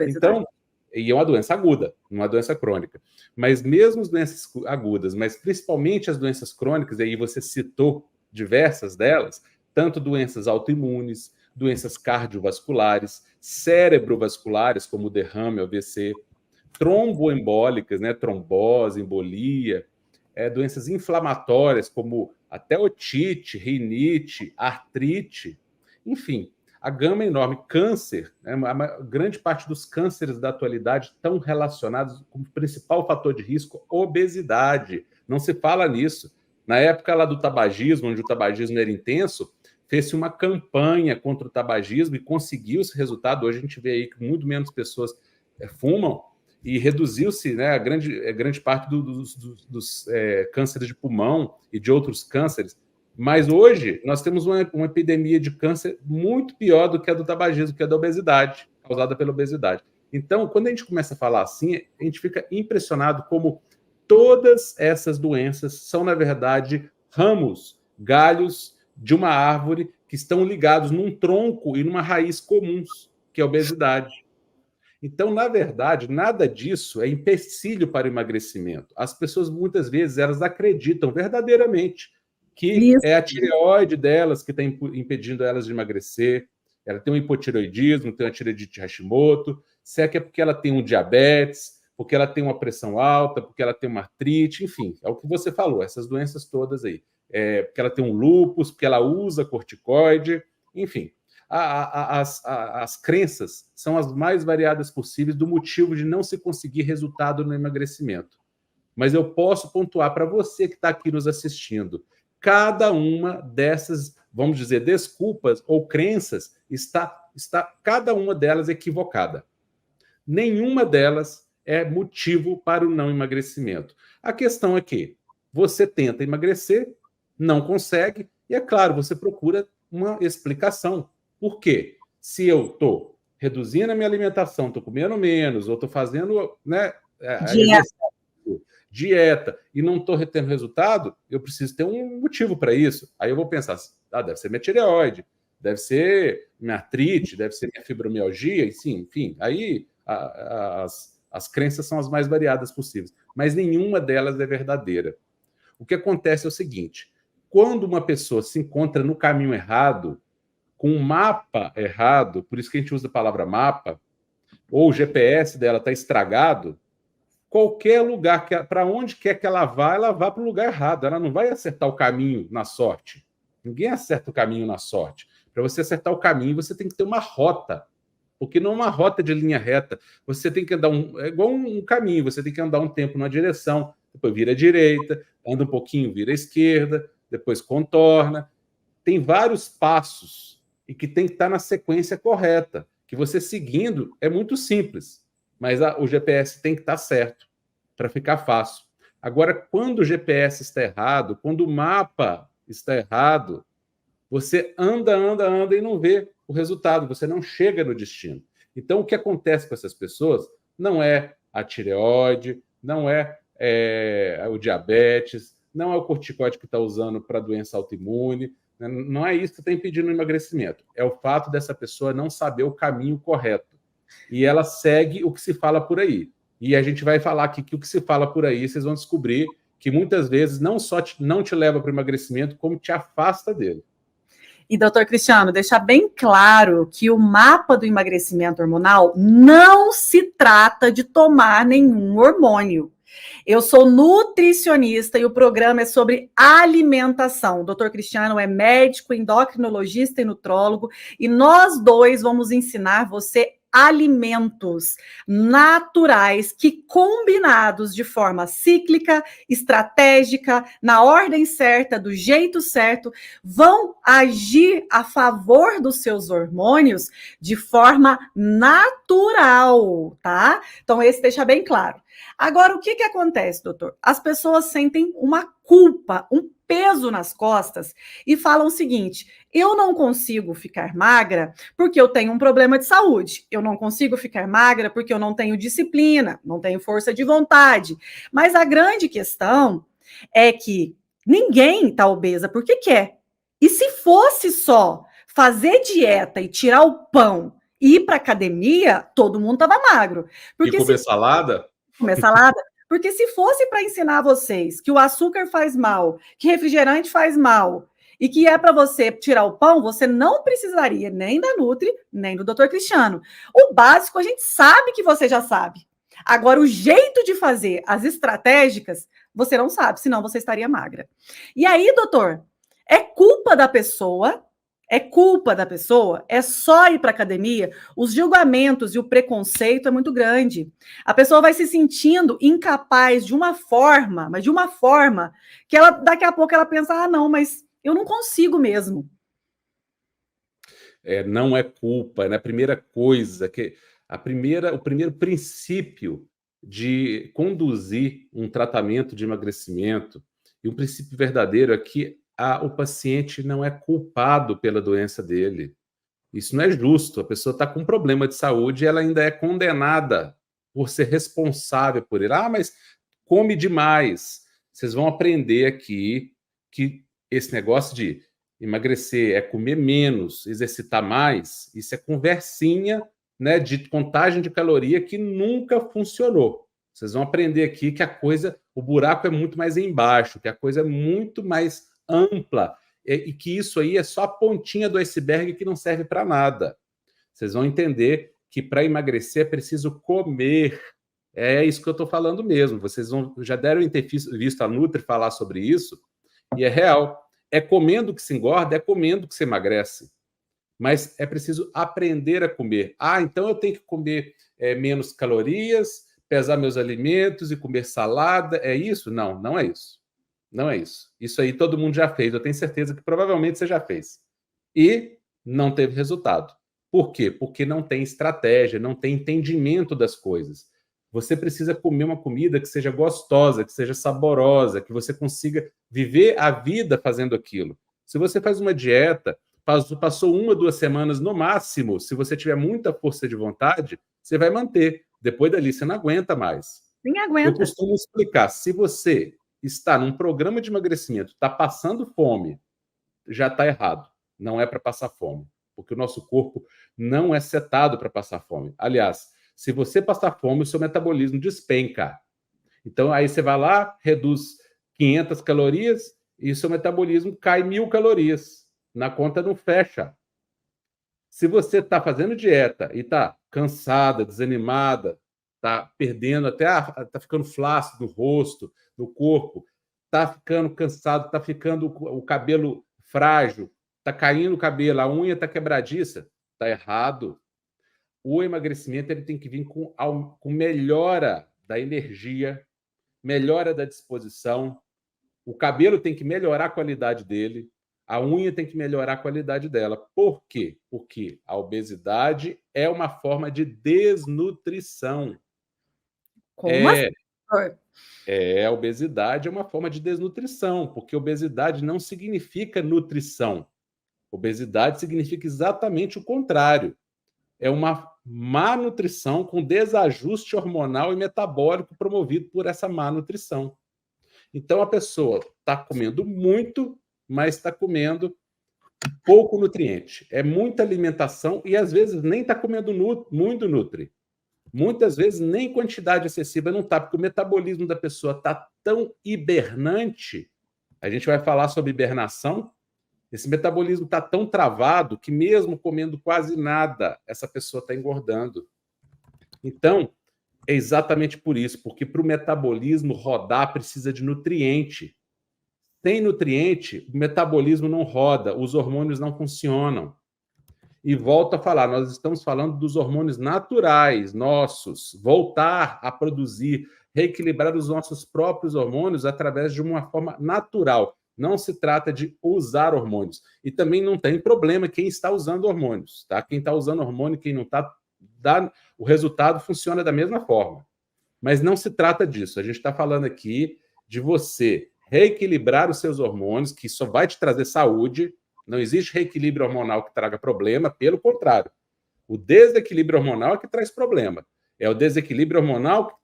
Então, e é uma doença aguda, não é uma doença crônica. Mas mesmo as doenças agudas, mas principalmente as doenças crônicas, e aí você citou diversas delas, tanto doenças autoimunes, doenças cardiovasculares, cerebrovasculares, como derrame, AVC, tromboembólicas, né, trombose, embolia, doenças inflamatórias, como até otite, rinite, artrite, enfim, a gama é enorme. Câncer, né, a grande parte dos cânceres da atualidade estão relacionados com o principal fator de risco, obesidade. Não se fala nisso. Na época lá do tabagismo, onde o tabagismo era intenso, fez-se uma campanha contra o tabagismo e conseguiu esse resultado. Hoje a gente vê aí que muito menos pessoas fumam e reduziu-se, né, a grande parte dos cânceres de pulmão e de outros cânceres. Mas hoje nós temos uma epidemia de câncer muito pior do que a do tabagismo, que é a da obesidade, causada pela obesidade. Então, quando a gente começa a falar assim, a gente fica impressionado como todas essas doenças são, na verdade, ramos, galhos de uma árvore que estão ligados num tronco e numa raiz comuns, que é a obesidade. Então, na verdade, nada disso é empecilho para o emagrecimento. As pessoas, muitas vezes, elas acreditam verdadeiramente que é a tireoide delas que está impedindo elas de emagrecer. Ela tem um hipotireoidismo, tem uma tireoidite de Hashimoto, se é que é porque ela tem um diabetes, porque ela tem uma pressão alta, porque ela tem uma artrite, enfim, é o que você falou, essas doenças todas aí. Porque ela tem um lúpus, porque ela usa corticoide, enfim. As crenças são as mais variadas possíveis do motivo de não se conseguir resultado no emagrecimento. Mas eu posso pontuar para você que está aqui nos assistindo, cada uma dessas, vamos dizer, desculpas ou crenças, está cada uma delas equivocada. Nenhuma delas é motivo para o não emagrecimento. A questão é que você tenta emagrecer, não consegue, e é claro, você procura uma explicação. Por quê? Se eu estou reduzindo a minha alimentação, estou comendo menos, ou estou fazendo, né, dieta e não estou tendo resultado, eu preciso ter um motivo para isso. Aí eu vou pensar, deve ser minha tireoide, deve ser minha artrite, deve ser minha fibromialgia, enfim. Aí as crenças são as mais variadas possíveis, mas nenhuma delas é verdadeira. O que acontece é o seguinte, quando uma pessoa se encontra no caminho errado, com um mapa errado, por isso que a gente usa a palavra mapa, ou o GPS dela está estragado, qualquer lugar, para onde quer que ela vá para o lugar errado. Ela não vai acertar o caminho na sorte. Ninguém acerta o caminho na sorte. Para você acertar o caminho, você tem que ter uma rota. Porque não é uma rota de linha reta. Você tem que andar é igual um caminho. Você tem que andar um tempo numa direção, depois vira à direita, anda um pouquinho, vira à esquerda, depois contorna. Tem vários passos e que tem que estar na sequência correta. Que você seguindo é muito simples. Mas o GPS tem que estar certo, para ficar fácil. Agora, quando o GPS está errado, quando o mapa está errado, você anda e não vê o resultado, você não chega no destino. Então, o que acontece com essas pessoas não é a tireoide, não é o diabetes, não é o corticoide que está usando para doença autoimune, não é isso que está impedindo o emagrecimento. É o fato dessa pessoa não saber o caminho correto. E ela segue o que se fala por aí. E a gente vai falar aqui que o que se fala por aí, vocês vão descobrir que muitas vezes não só não te leva para o emagrecimento, como te afasta dele. E, doutor Cristiano, deixar bem claro que o mapa do emagrecimento hormonal não se trata de tomar nenhum hormônio. Eu sou nutricionista e o programa é sobre alimentação. O doutor Cristiano é médico, endocrinologista e nutrólogo, e nós dois vamos ensinar você alimentos naturais que, combinados de forma cíclica, estratégica, na ordem certa, do jeito certo, vão agir a favor dos seus hormônios de forma natural, tá? Então, esse deixa bem claro. Agora, o que acontece, doutor? As pessoas sentem uma culpa, um peso nas costas e falam o seguinte: eu não consigo ficar magra porque eu tenho um problema de saúde. Eu não consigo ficar magra porque eu não tenho disciplina, não tenho força de vontade. Mas a grande questão é que ninguém está obesa porque quer. E se fosse só fazer dieta e tirar o pão e ir para academia, todo mundo estava magro. Porque e comer salada? Comer salada? Porque se fosse para ensinar vocês que o açúcar faz mal, que refrigerante faz mal, e que é para você tirar o pão, você não precisaria nem da Nutri, nem do Dr. Cristiano. O básico a gente sabe que você já sabe. Agora, o jeito de fazer, as estratégicas, você não sabe, senão você estaria magra. E aí, doutor, é culpa da pessoa... É só ir para a academia, os julgamentos e o preconceito é muito grande. A pessoa vai se sentindo incapaz de uma forma, que ela daqui a pouco ela pensa, não, mas eu não consigo mesmo. Não é culpa, né? A primeira coisa, o primeiro princípio de conduzir um tratamento de emagrecimento, e um princípio verdadeiro é que o paciente não é culpado pela doença dele. Isso não é justo. A pessoa está com um problema de saúde e ela ainda é condenada por ser responsável por ele. Mas come demais. Vocês vão aprender aqui que esse negócio de emagrecer é comer menos, exercitar mais, isso é conversinha, né, de contagem de caloria que nunca funcionou. Vocês vão aprender aqui que o buraco é muito mais embaixo, que a coisa é muito mais ampla, e que isso aí é só a pontinha do iceberg que não serve para nada. Vocês vão entender que para emagrecer é preciso comer. É isso que eu estou falando mesmo. Vocês já devem ter visto a Nutri falar sobre isso, e é real. É comendo que se engorda, é comendo que se emagrece. Mas é preciso aprender a comer. Então eu tenho que comer menos calorias, pesar meus alimentos e comer salada. É isso? Não, não é isso. Não é isso. Isso aí todo mundo já fez. Eu tenho certeza que provavelmente você já fez. E não teve resultado. Por quê? Porque não tem estratégia, não tem entendimento das coisas. Você precisa comer uma comida que seja gostosa, que seja saborosa, que você consiga viver a vida fazendo aquilo. Se você faz uma dieta, passou 1 ou 2 semanas no máximo, se você tiver muita força de vontade, você vai manter. Depois dali, você não aguenta mais. Nem aguenta. Eu costumo explicar, se você está num programa de emagrecimento, está passando fome, já está errado. Não é para passar fome, porque o nosso corpo não é setado para passar fome. Aliás, se você passar fome, o seu metabolismo despenca. Então, aí você vai lá, reduz 500 calorias e o seu metabolismo cai 1.000 calorias. Na conta não fecha. Se você está fazendo dieta e está cansada, desanimada, está perdendo até, está ficando flácido no rosto, no corpo, está ficando cansado, está ficando o cabelo frágil, está caindo o cabelo, a unha está quebradiça, está errado. O emagrecimento ele tem que vir com melhora da energia, melhora da disposição. O cabelo tem que melhorar a qualidade dele, a unha tem que melhorar a qualidade dela. Por quê? Porque a obesidade é uma forma de desnutrição. Como assim? A obesidade é uma forma de desnutrição, porque obesidade não significa nutrição. Obesidade significa exatamente o contrário. É uma má nutrição com desajuste hormonal e metabólico promovido por essa má nutrição. Então, a pessoa está comendo muito, mas está comendo pouco nutriente. É muita alimentação e, às vezes, nem está comendo muito nutri. Muitas vezes, nem quantidade excessiva não está, porque o metabolismo da pessoa está tão hibernante. A gente vai falar sobre hibernação. Esse metabolismo está tão travado que mesmo comendo quase nada, essa pessoa está engordando. Então, é exatamente por isso, porque para o metabolismo rodar precisa de nutriente. Sem nutriente, o metabolismo não roda, os hormônios não funcionam. E volto a falar, nós estamos falando dos hormônios naturais, nossos, voltar a produzir, reequilibrar os nossos próprios hormônios através de uma forma natural. Não se trata de usar hormônios. E também não tem problema quem está usando hormônios, tá? Quem está usando hormônio, quem não está, o resultado funciona da mesma forma. Mas não se trata disso. A gente está falando aqui de você reequilibrar os seus hormônios, que só vai te trazer saúde. Não existe reequilíbrio hormonal que traga problema, pelo contrário. O desequilíbrio hormonal é que traz problema. É o desequilíbrio hormonal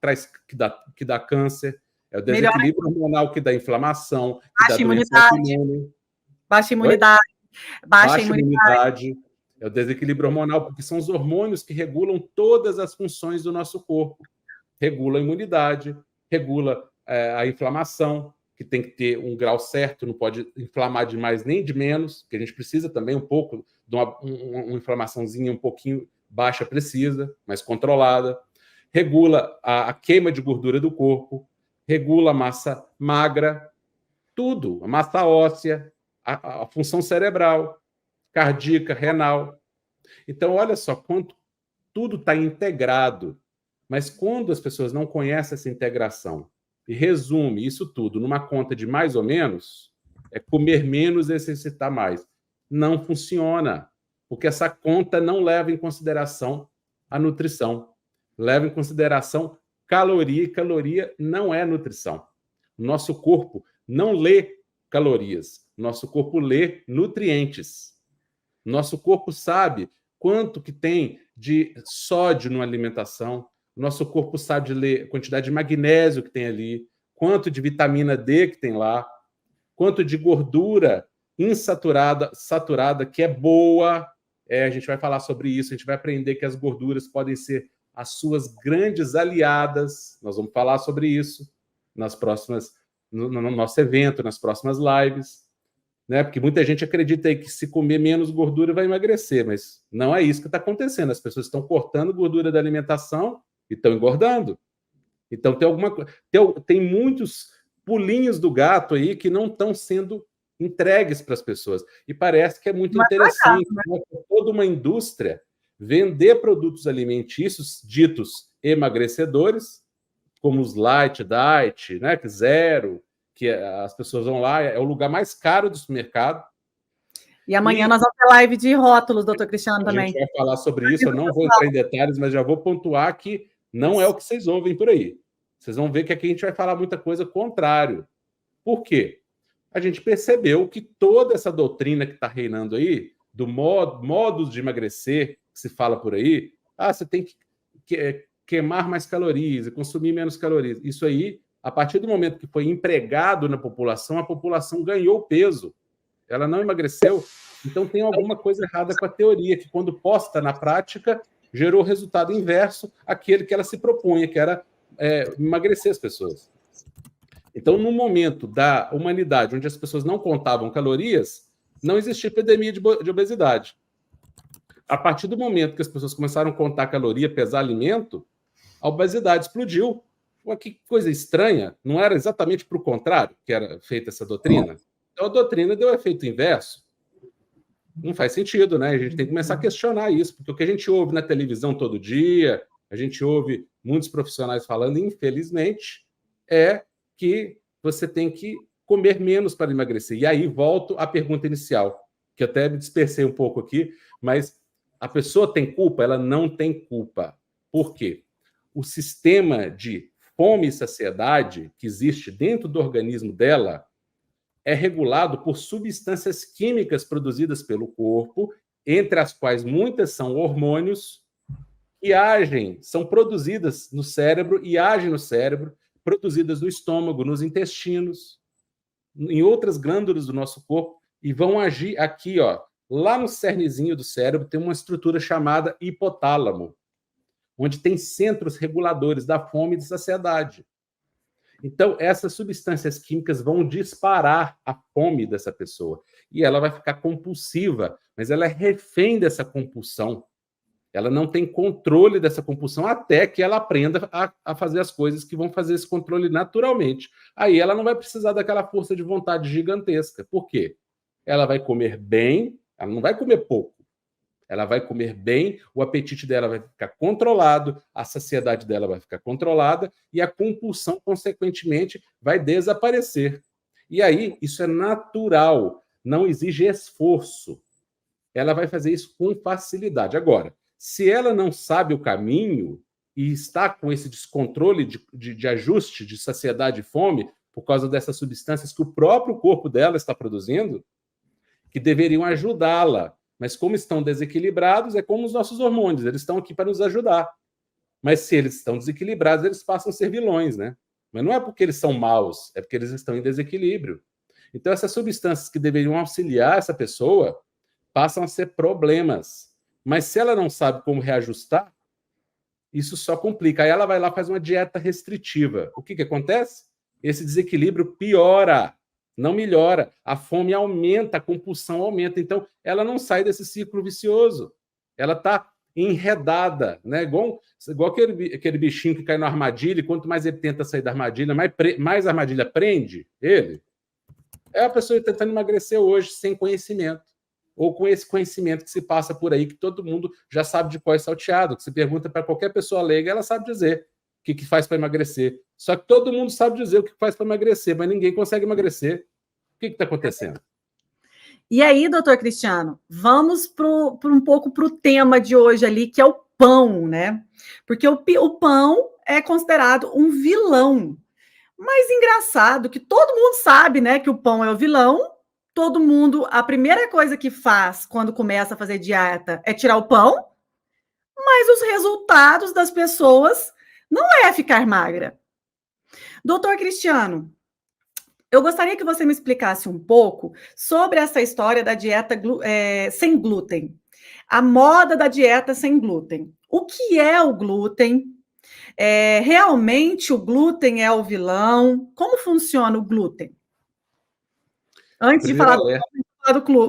que dá câncer, é o desequilíbrio hormonal que dá inflamação, que dá doença autoimune. Baixa imunidade. Baixa imunidade. É o desequilíbrio hormonal, porque são os hormônios que regulam todas as funções do nosso corpo. Regula a imunidade, regula a inflamação, que tem que ter um grau certo, não pode inflamar de mais nem de menos, que a gente precisa também um pouco de uma inflamaçãozinha um pouquinho baixa, precisa, mas controlada. Regula a queima de gordura do corpo, regula a massa magra, tudo, a massa óssea, a função cerebral, cardíaca, renal. Então, olha só quanto tudo está integrado. Mas quando as pessoas não conhecem essa integração e resume isso tudo numa conta de mais ou menos, é comer menos e exercitar mais. Não funciona, porque essa conta não leva em consideração a nutrição. Leva em consideração caloria, e caloria não é nutrição. Nosso corpo não lê calorias, nosso corpo lê nutrientes. Nosso corpo sabe quanto que tem de sódio na alimentação, nosso corpo sabe ler a quantidade de magnésio que tem ali, quanto de vitamina D que tem lá, quanto de gordura insaturada, saturada, que é boa. A gente vai falar sobre isso, a gente vai aprender que as gorduras podem ser as suas grandes aliadas. Nós vamos falar sobre isso no nosso evento, nas próximas lives. né? Porque muita gente acredita aí que se comer menos gordura vai emagrecer, mas não é isso que está acontecendo. As pessoas estão cortando gordura da alimentação e estão engordando. Então tem muitos pulinhos do gato aí que não estão sendo entregues para as pessoas. E parece que é muito interessante, né? Toda uma indústria vender produtos alimentícios ditos emagrecedores, como os Light Diet, né, que zero, que as pessoas vão lá, é o lugar mais caro do supermercado. E amanhã nós vamos ter live de rótulos, doutor Cristiano, também. A gente vai falar sobre isso, eu não vou entrar em detalhes, mas já vou pontuar que não é o que vocês ouvem por aí. Vocês vão ver que aqui a gente vai falar muita coisa contrário. Por quê? A gente percebeu que toda essa doutrina que está reinando aí, do modos de emagrecer, que se fala por aí, você tem que queimar mais calorias e consumir menos calorias. Isso aí, a partir do momento que foi empregado na população, a população ganhou peso. Ela não emagreceu. Então tem alguma coisa errada com a teoria, que quando posta na prática, gerou resultado inverso àquele que ela se propunha, que era emagrecer as pessoas. Então, no momento da humanidade, onde as pessoas não contavam calorias, não existia epidemia de obesidade. A partir do momento que as pessoas começaram a contar caloria, pesar alimento, a obesidade explodiu. Que coisa estranha, não era exatamente para o contrário que era feita essa doutrina? Então, a doutrina deu efeito inverso. Não faz sentido, né? A gente tem que começar a questionar isso, porque o que a gente ouve na televisão todo dia, a gente ouve muitos profissionais falando, infelizmente, é que você tem que comer menos para emagrecer. E aí volto à pergunta inicial, que eu até me dispersei um pouco aqui, mas a pessoa tem culpa? Ela não tem culpa. Por quê? O sistema de fome e saciedade que existe dentro do organismo dela é regulado por substâncias químicas produzidas pelo corpo, entre as quais muitas são hormônios, que são produzidas no cérebro e agem no cérebro, produzidas no estômago, nos intestinos, em outras glândulas do nosso corpo, e vão agir aqui, lá no cernezinho do cérebro, tem uma estrutura chamada hipotálamo, onde tem centros reguladores da fome e da saciedade. Então, essas substâncias químicas vão disparar a fome dessa pessoa. E ela vai ficar compulsiva, mas ela é refém dessa compulsão. Ela não tem controle dessa compulsão até que ela aprenda a fazer as coisas que vão fazer esse controle naturalmente. Aí ela não vai precisar daquela força de vontade gigantesca. Por quê? Ela vai comer bem, ela não vai comer pouco. Ela vai comer bem, o apetite dela vai ficar controlado, a saciedade dela vai ficar controlada e a compulsão, consequentemente, vai desaparecer. E aí, isso é natural, não exige esforço. Ela vai fazer isso com facilidade. Agora, se ela não sabe o caminho e está com esse descontrole de ajuste de saciedade e fome, por causa dessas substâncias que o próprio corpo dela está produzindo, que deveriam ajudá-la, mas como estão desequilibrados, é como os nossos hormônios, eles estão aqui para nos ajudar. Mas se eles estão desequilibrados, eles passam a ser vilões, né? Mas não é porque eles são maus, é porque eles estão em desequilíbrio. Então, essas substâncias que deveriam auxiliar essa pessoa passam a ser problemas. Mas se ela não sabe como reajustar, isso só complica. Aí ela vai lá e faz uma dieta restritiva. O que acontece? Esse desequilíbrio piora, não melhora. A fome aumenta, a compulsão aumenta. Então, ela não sai desse ciclo vicioso. Ela está enredada, né? Igual aquele bichinho que cai na armadilha, e quanto mais ele tenta sair da armadilha, mais a armadilha prende ele. É a pessoa tentando emagrecer hoje sem conhecimento. Ou com esse conhecimento que se passa por aí, que todo mundo já sabe de qual é salteado, que se pergunta para qualquer pessoa leiga, ela sabe dizer o que faz para emagrecer. Só que todo mundo sabe dizer o que faz para emagrecer, mas ninguém consegue emagrecer. O que está acontecendo? E aí, doutor Cristiano, vamos um pouco para o tema de hoje ali, que é o pão, né? Porque o pão é considerado um vilão. Mas engraçado que todo mundo sabe, né, que o pão é o vilão. Todo mundo, a primeira coisa que faz quando começa a fazer dieta é tirar o pão, mas os resultados das pessoas não é ficar magra. Doutor Cristiano, eu gostaria que você me explicasse um pouco sobre essa história da dieta sem glúten. A moda da dieta sem glúten. O que é o glúten? Realmente o glúten é o vilão? Como funciona o glúten? Antes de falar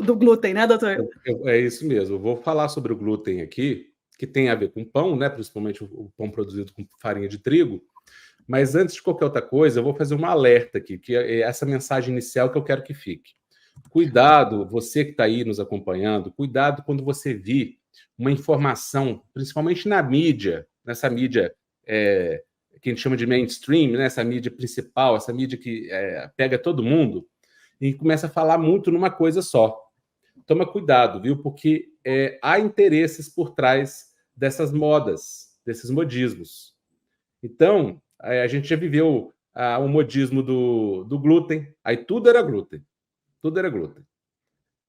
do glúten, né, doutor? É isso mesmo. Eu vou falar sobre o glúten aqui, que tem a ver com pão, né? Principalmente o pão produzido com farinha de trigo. Mas antes de qualquer outra coisa, eu vou fazer um alerta aqui, que é essa mensagem inicial que eu quero que fique. Cuidado, você que está aí nos acompanhando, cuidado quando você vir uma informação, principalmente na mídia, nessa mídia que a gente chama de mainstream, né? Essa mídia principal, essa mídia que pega todo mundo, e começa a falar muito numa coisa só. Toma cuidado, viu? Porque há interesses por trás dessas modas, desses modismos. Então, a gente já viveu o modismo do glúten, aí tudo era glúten. Tudo era glúten.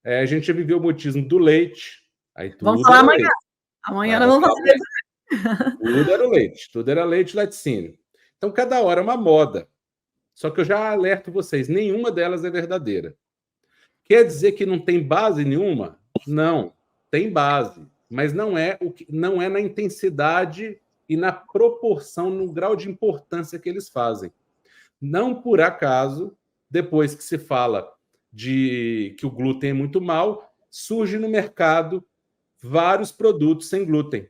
A gente já viveu o modismo do leite, aí tudo vamos falar era amanhã. leite. Amanhã nós vamos falar. Tudo era leite, tudo era leite e laticínio. Então, cada hora é uma moda. Só que eu já alerto vocês, nenhuma delas é verdadeira. Quer dizer que não tem base nenhuma? Não, tem base, mas não é na intensidade e na proporção, no grau de importância que eles fazem. Não por acaso, depois que se fala de que o glúten é muito mal, surge no mercado vários produtos sem glúten.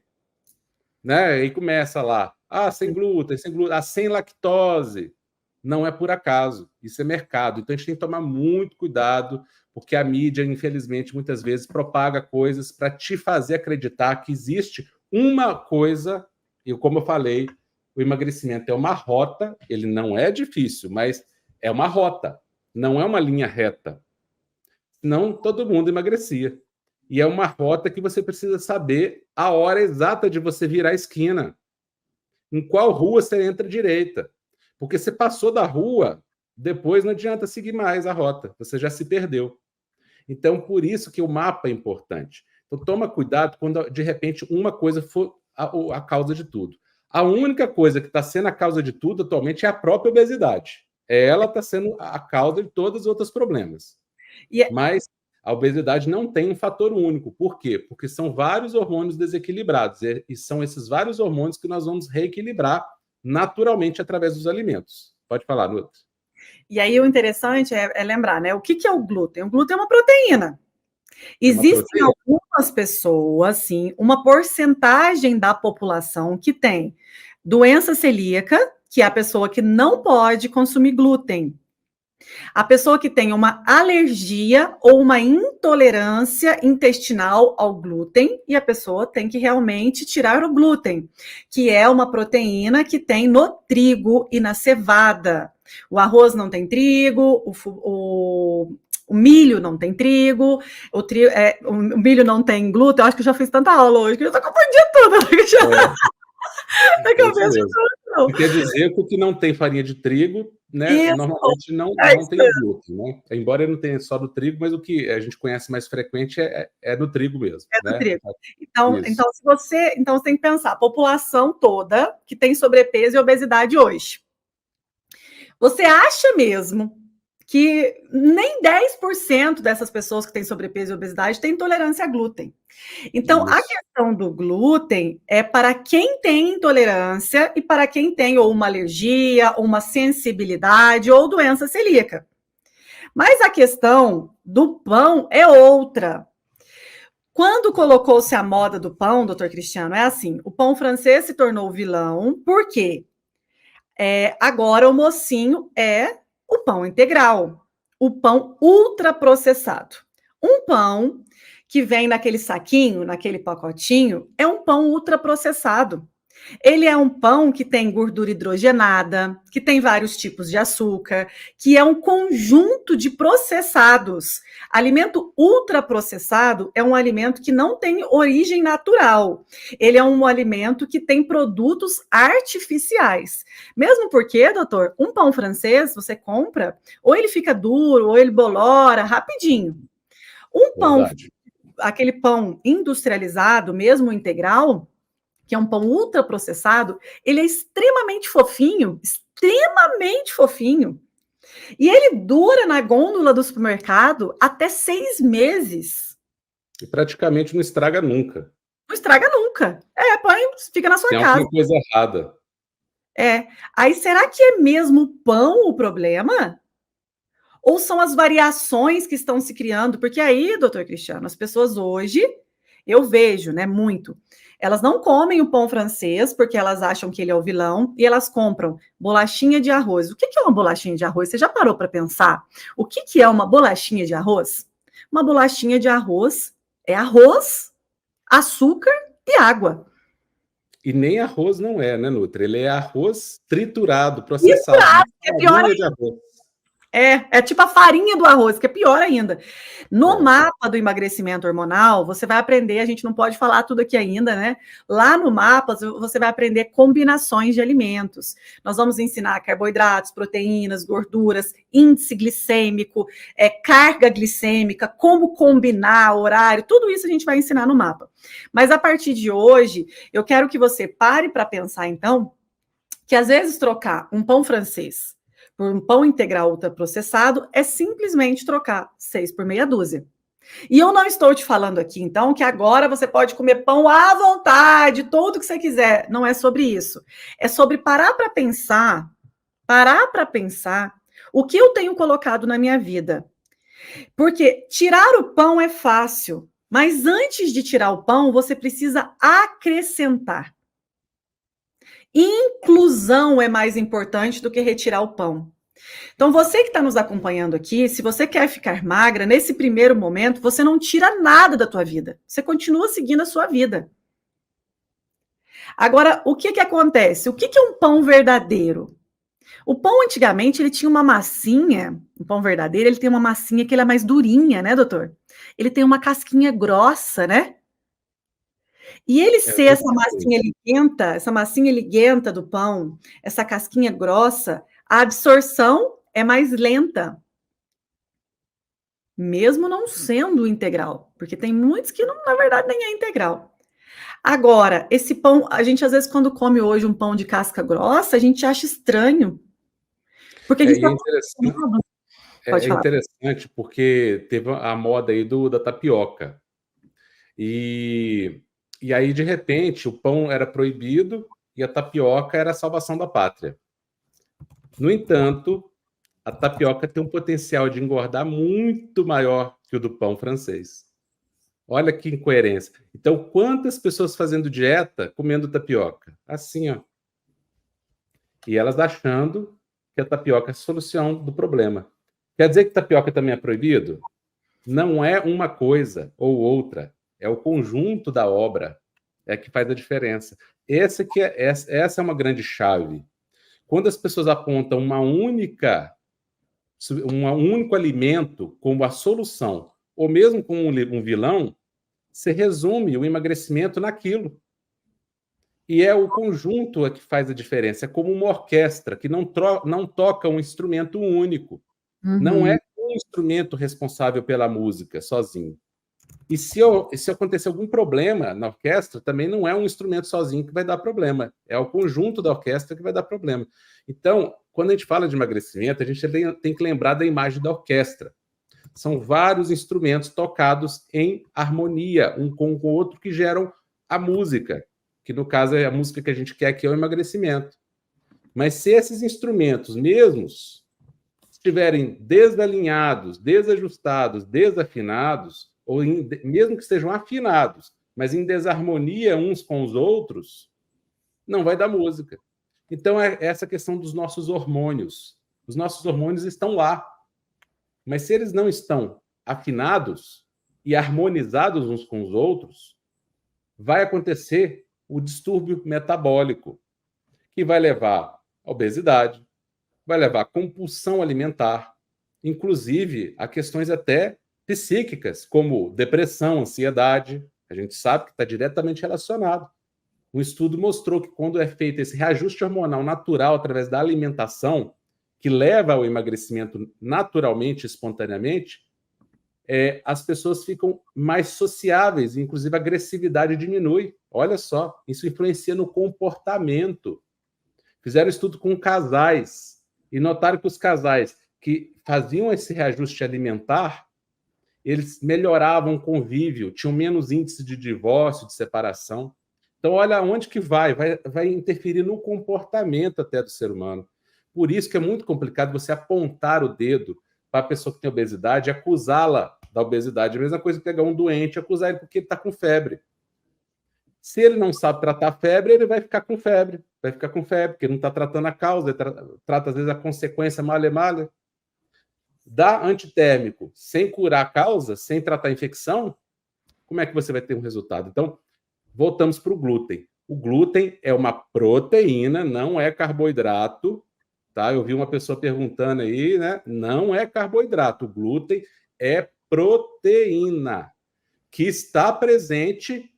Né? E começa lá, sem glúten, sem lactose. Não é por acaso, isso é mercado. Então a gente tem que tomar muito cuidado, porque a mídia, infelizmente, muitas vezes propaga coisas para te fazer acreditar que existe uma coisa, e como eu falei, o emagrecimento é uma rota, ele não é difícil, mas é uma rota, não é uma linha reta. Senão todo mundo emagrecia. E é uma rota que você precisa saber a hora exata de você virar a esquina. Em qual rua você entra direita. Porque você passou da rua, depois não adianta seguir mais a rota, você já se perdeu. Então, por isso que o mapa é importante. Então, toma cuidado quando, de repente, uma coisa for a causa de tudo. A única coisa que está sendo a causa de tudo atualmente é a própria obesidade. Ela está sendo a causa de todos os outros problemas. Mas a obesidade não tem um fator único. Por quê? Porque são vários hormônios desequilibrados. E são esses vários hormônios que nós vamos reequilibrar naturalmente através dos alimentos. Pode falar, Nutri. E aí o interessante é lembrar, né? O que é o glúten? O glúten é uma proteína. Existem algumas pessoas, sim, uma porcentagem da população que tem doença celíaca, que é a pessoa que não pode consumir glúten. A pessoa que tem uma alergia ou uma intolerância intestinal ao glúten, e a pessoa tem que realmente tirar o glúten, que é uma proteína que tem no trigo e na cevada. O arroz não tem trigo, o milho não tem trigo, o milho não tem glúten. Eu acho que eu já fiz tanta aula hoje que eu já estou confundindo tudo. Quer dizer que o que não tem farinha de trigo, né, normalmente não tem glúten, né? Embora não tenha só do trigo, mas o que a gente conhece mais frequente é do trigo mesmo. É do trigo. Então, você tem que pensar, a população toda que tem sobrepeso e obesidade hoje. Você acha mesmo que nem 10% dessas pessoas que têm sobrepeso e obesidade têm intolerância a glúten? Então, a questão do glúten é para quem tem intolerância e para quem tem ou uma alergia, ou uma sensibilidade, ou doença celíaca. Mas a questão do pão é outra. Quando colocou-se a moda do pão, doutor Cristiano, é assim, o pão francês se tornou vilão, por quê? Agora o mocinho é o pão integral, o pão ultraprocessado. Um pão que vem naquele saquinho, naquele pacotinho, é um pão ultraprocessado. Ele é um pão que tem gordura hidrogenada, que tem vários tipos de açúcar, que é um conjunto de processados. Alimento ultraprocessado é um alimento que não tem origem natural. Ele é um alimento que tem produtos artificiais. Mesmo porque, doutor, um pão francês, você compra, ou ele fica duro, ou ele bolora rapidinho. Um pão, aquele pão industrializado, mesmo integral, que é um pão ultraprocessado, ele é extremamente fofinho, e ele dura na gôndola do supermercado até 6 meses. E praticamente não estraga nunca. Não estraga nunca. Põe, fica na sua casa. Tem alguma coisa errada. Aí será que é mesmo o pão o problema? Ou são as variações que estão se criando? Porque aí, doutor Cristiano, as pessoas hoje, eu vejo, né, muito, elas não comem o pão francês porque elas acham que ele é o vilão e elas compram bolachinha de arroz. O que é uma bolachinha de arroz? Você já parou para pensar? O que é uma bolachinha de arroz? Uma bolachinha de arroz é arroz, açúcar e água. E nem arroz não é, né, Nutri? Ele é arroz triturado, processado. Triturado, é pior de arroz. É tipo a farinha do arroz, que é pior ainda. No mapa do emagrecimento hormonal, você vai aprender, a gente não pode falar tudo aqui ainda, né? Lá no mapa, você vai aprender combinações de alimentos. Nós vamos ensinar carboidratos, proteínas, gorduras, índice glicêmico, carga glicêmica, como combinar horário, tudo isso a gente vai ensinar no mapa. Mas a partir de hoje, eu quero que você pare para pensar, então, que às vezes trocar um pão francês por um pão integral ultraprocessado é simplesmente trocar 6 por meia dúzia. E eu não estou te falando aqui, então, que agora você pode comer pão à vontade, tudo que você quiser. Não é sobre isso. É sobre parar para pensar o que eu tenho colocado na minha vida. Porque tirar o pão é fácil, mas antes de tirar o pão, você precisa acrescentar. Inclusão é mais importante do que retirar o pão. Então, você que está nos acompanhando aqui, se você quer ficar magra, nesse primeiro momento, você não tira nada da tua vida. Você continua seguindo a sua vida. Agora, o que acontece? O que é um pão verdadeiro? O pão, antigamente, ele tinha uma massinha, o pão verdadeiro, ele tem uma massinha que ele é mais durinha, né, doutor? Ele tem uma casquinha grossa, né? E ele ser essa massinha liguenta do pão, essa casquinha grossa, a absorção é mais lenta. Mesmo não sendo integral, porque tem muitos que, não, na verdade, nem é integral. Agora, esse pão, a gente às vezes quando come hoje um pão de casca grossa, a gente acha estranho. Porque a gente é interessante porque teve a moda aí da tapioca. E aí, de repente, o pão era proibido e a tapioca era a salvação da pátria. No entanto, a tapioca tem um potencial de engordar muito maior que o do pão francês. Olha que incoerência. Então, quantas pessoas fazendo dieta comendo tapioca? Assim, ó. E elas achando que a tapioca é a solução do problema. Quer dizer que tapioca também é proibido? Não é uma coisa ou outra. É o conjunto da obra que faz a diferença. Essa é uma grande chave. Quando as pessoas apontam um único alimento como a solução, ou mesmo como um vilão, você resume o emagrecimento naquilo. E é o conjunto que faz a diferença. É como uma orquestra que não toca um instrumento único. Uhum. Não é um instrumento responsável pela música sozinho. E se acontecer algum problema na orquestra, também não é um instrumento sozinho que vai dar problema. É o conjunto da orquestra que vai dar problema. Então, quando a gente fala de emagrecimento, a gente tem que lembrar da imagem da orquestra. São vários instrumentos tocados em harmonia, um com o outro, que geram a música, que no caso é a música que a gente quer, que é o emagrecimento. Mas se esses instrumentos mesmos estiverem desalinhados, desajustados, desafinados, ou mesmo que estejam afinados, mas em desarmonia uns com os outros, não vai dar música. Então, é essa questão dos nossos hormônios. Os nossos hormônios estão lá, mas se eles não estão afinados e harmonizados uns com os outros, vai acontecer o distúrbio metabólico, que vai levar à obesidade, vai levar à compulsão alimentar, inclusive a questões até psíquicas, como depressão, ansiedade. A gente sabe que está diretamente relacionado. Um estudo mostrou que quando é feito esse reajuste hormonal natural através da alimentação, que leva ao emagrecimento naturalmente, espontaneamente, as pessoas ficam mais sociáveis, inclusive a agressividade diminui. Olha só, isso influencia no comportamento. Fizeram estudo com casais e notaram que os casais que faziam esse reajuste alimentar, eles melhoravam o convívio, tinham menos índice de divórcio, de separação. Então, olha onde que vai interferir no comportamento até do ser humano. Por isso que é muito complicado você apontar o dedo para a pessoa que tem obesidade, acusá-la da obesidade. A mesma coisa que pegar um doente e acusar ele porque ele está com febre. Se ele não sabe tratar a febre, ele vai ficar com febre. Vai ficar com febre, porque não está tratando a causa, ele trata, às vezes, a consequência malha. Dar antitérmico sem curar a causa, sem tratar a infecção, como é que você vai ter um resultado? Então, voltamos para o glúten. O glúten é uma proteína, não é carboidrato, tá? Eu vi uma pessoa perguntando aí, né? Não é carboidrato. O glúten é proteína que está presente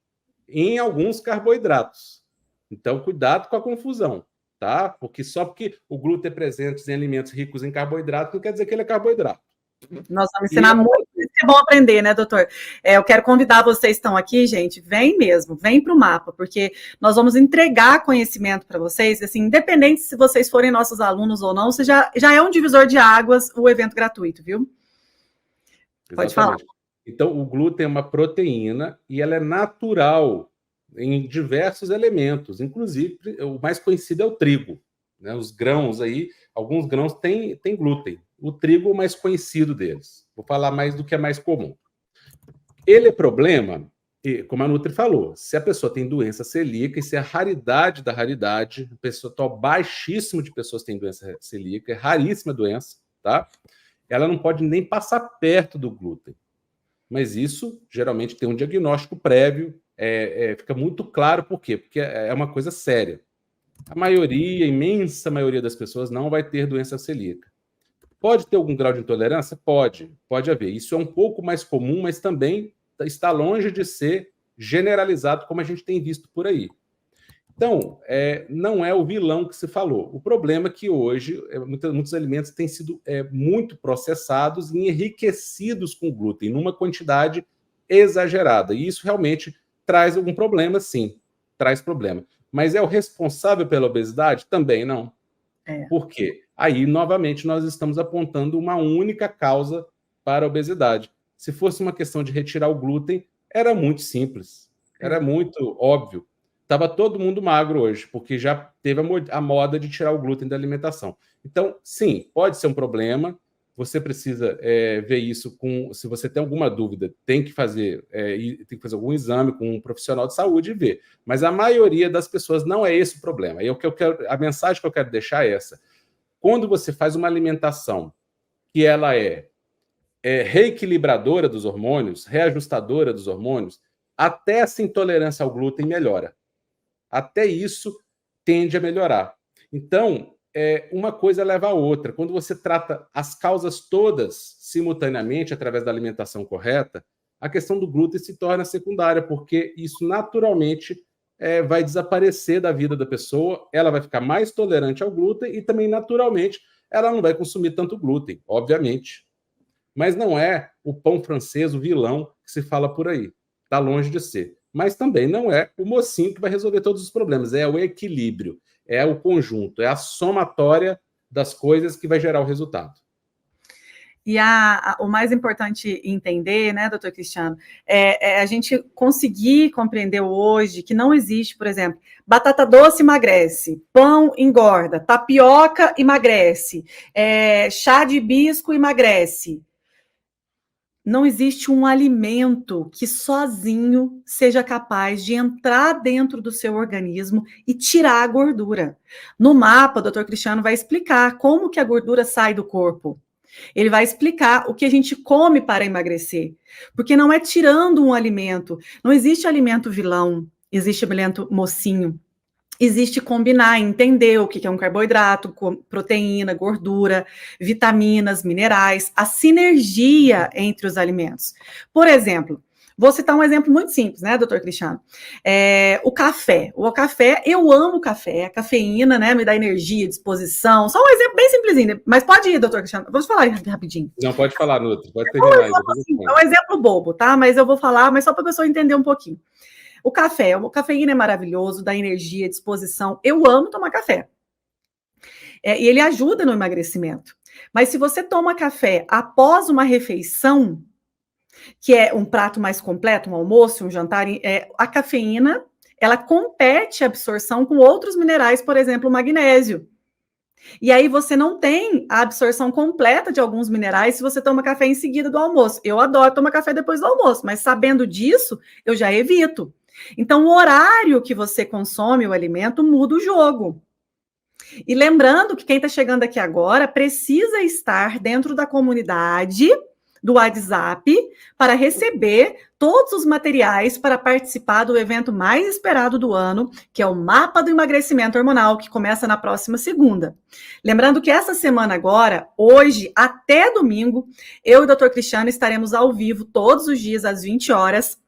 em alguns carboidratos. Então, cuidado com a confusão, tá? Porque só porque o glúten é presente em alimentos ricos em carboidrato não quer dizer que ele é carboidrato. Nós vamos ensinar muito, isso é bom aprender, né, doutor? Eu quero convidar vocês que estão aqui, gente, vem mesmo, vem para o mapa, porque nós vamos entregar conhecimento para vocês, assim, independente se vocês forem nossos alunos ou não, já é um divisor de águas o evento gratuito, viu? Pode falar. Então, o glúten é uma proteína e ela é natural em diversos elementos, inclusive o mais conhecido é o trigo, né? Os grãos aí, alguns grãos têm glúten. O trigo é o mais conhecido deles. Vou falar mais do que é mais comum. Ele é problema, como a Nutri falou, se a pessoa tem doença celíaca, isso é a raridade da raridade, um percentual baixíssimo de pessoas têm doença celíaca, é raríssima doença, tá? Ela não pode nem passar perto do glúten. Mas isso, geralmente, tem um diagnóstico prévio, fica muito claro por quê? Porque é uma coisa séria. A maioria, a imensa maioria das pessoas não vai ter doença celíaca. Pode ter algum grau de intolerância? Pode haver. Isso é um pouco mais comum, mas também está longe de ser generalizado, como a gente tem visto por aí. Então, não é o vilão que se falou. O problema é que hoje muitos alimentos têm sido muito processados e enriquecidos com glúten, numa quantidade exagerada. E isso realmente traz algum problema, sim. Traz problema. Mas é o responsável pela obesidade? Também não. Por quê? Aí, novamente, nós estamos apontando uma única causa para a obesidade. Se fosse uma questão de retirar o glúten, era muito simples. Era muito óbvio. Estava todo mundo magro hoje, porque já teve a moda de tirar o glúten da alimentação. Então, sim, pode ser um problema. Você precisa ver isso se você tem alguma dúvida, tem que fazer algum exame com um profissional de saúde e ver. Mas a maioria das pessoas não é esse o problema. E a mensagem que eu quero deixar é essa. Quando você faz uma alimentação que ela é reequilibradora dos hormônios, reajustadora dos hormônios, até essa intolerância ao glúten melhora. Até isso tende a melhorar. Então, uma coisa leva a outra. Quando você trata as causas todas simultaneamente através da alimentação correta, a questão do glúten se torna secundária, porque isso naturalmente vai desaparecer da vida da pessoa, ela vai ficar mais tolerante ao glúten e também, naturalmente, ela não vai consumir tanto glúten, obviamente. Mas não é o pão francês, o vilão que se fala por aí. Está longe de ser. Mas também não é o mocinho que vai resolver todos os problemas. É o equilíbrio, é o conjunto, é a somatória das coisas que vai gerar o resultado. E o mais importante entender, né, doutor Cristiano, a gente conseguir compreender hoje que não existe, por exemplo, batata doce emagrece, pão engorda, tapioca emagrece, chá de hibisco emagrece. Não existe um alimento que sozinho seja capaz de entrar dentro do seu organismo e tirar a gordura. No mapa, o doutor Cristiano vai explicar como que a gordura sai do corpo. Ele vai explicar o que a gente come para emagrecer. Porque não é tirando um alimento. Não existe alimento vilão, existe alimento mocinho. Existe combinar, entender o que é um carboidrato, proteína, gordura, vitaminas, minerais, a sinergia entre os alimentos. Por exemplo, vou citar um exemplo muito simples, né, doutor Cristiano? O café. O café, eu amo café, a cafeína, né, me dá energia, disposição. Só um exemplo bem simplesinho, mas pode ir, doutor Cristiano. Vamos falar rapidinho. Não, pode falar, Nutri, pode terminar. É um exemplo bobo, tá? Mas eu vou falar, mas só para a pessoa entender um pouquinho. O café, a cafeína é maravilhoso, dá energia, disposição. Eu amo tomar café. E ele ajuda no emagrecimento. Mas se você toma café após uma refeição, que é um prato mais completo, um almoço, um jantar, a cafeína, ela compete a absorção com outros minerais, por exemplo, o magnésio. E aí você não tem a absorção completa de alguns minerais se você toma café em seguida do almoço. Eu adoro tomar café depois do almoço, mas sabendo disso, eu já evito. Então, o horário que você consome o alimento muda o jogo. E lembrando que quem está chegando aqui agora precisa estar dentro da comunidade do WhatsApp para receber todos os materiais para participar do evento mais esperado do ano, que é o Mapa do Emagrecimento Hormonal, que começa na próxima segunda. Lembrando que essa semana agora, hoje até domingo, eu e o Dr. Cristiano estaremos ao vivo todos os dias às 20 horas,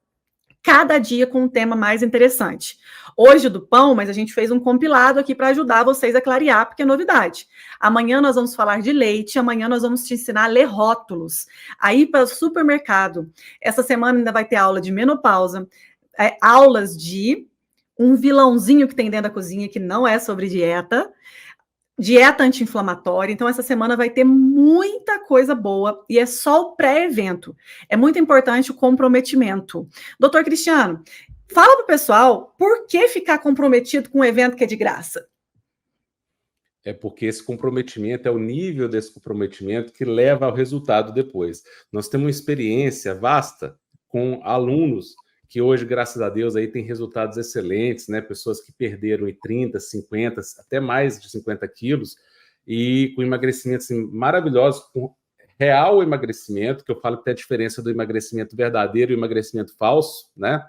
cada dia com um tema mais interessante. Hoje do pão, mas a gente fez um compilado aqui para ajudar vocês a clarear, porque é novidade. Amanhã nós vamos falar de leite, amanhã nós vamos te ensinar a ler rótulos, a ir para o supermercado. Essa semana ainda vai ter aula de menopausa, aulas de um vilãozinho que tem dentro da cozinha, que não é sobre dieta anti-inflamatória. Então, essa semana vai ter muita coisa boa e é só o pré-evento. É muito importante o comprometimento. Doutor Cristiano, fala para o pessoal por que ficar comprometido com um evento que é de graça? É porque esse comprometimento é o nível desse comprometimento que leva ao resultado depois. Nós temos uma experiência vasta com alunos que hoje, graças a Deus, aí tem resultados excelentes, né? Pessoas que perderam 30, 50, até mais de 50 quilos, e com emagrecimento assim, maravilhoso, com real emagrecimento, que eu falo que tem a diferença do emagrecimento verdadeiro e o emagrecimento falso, né?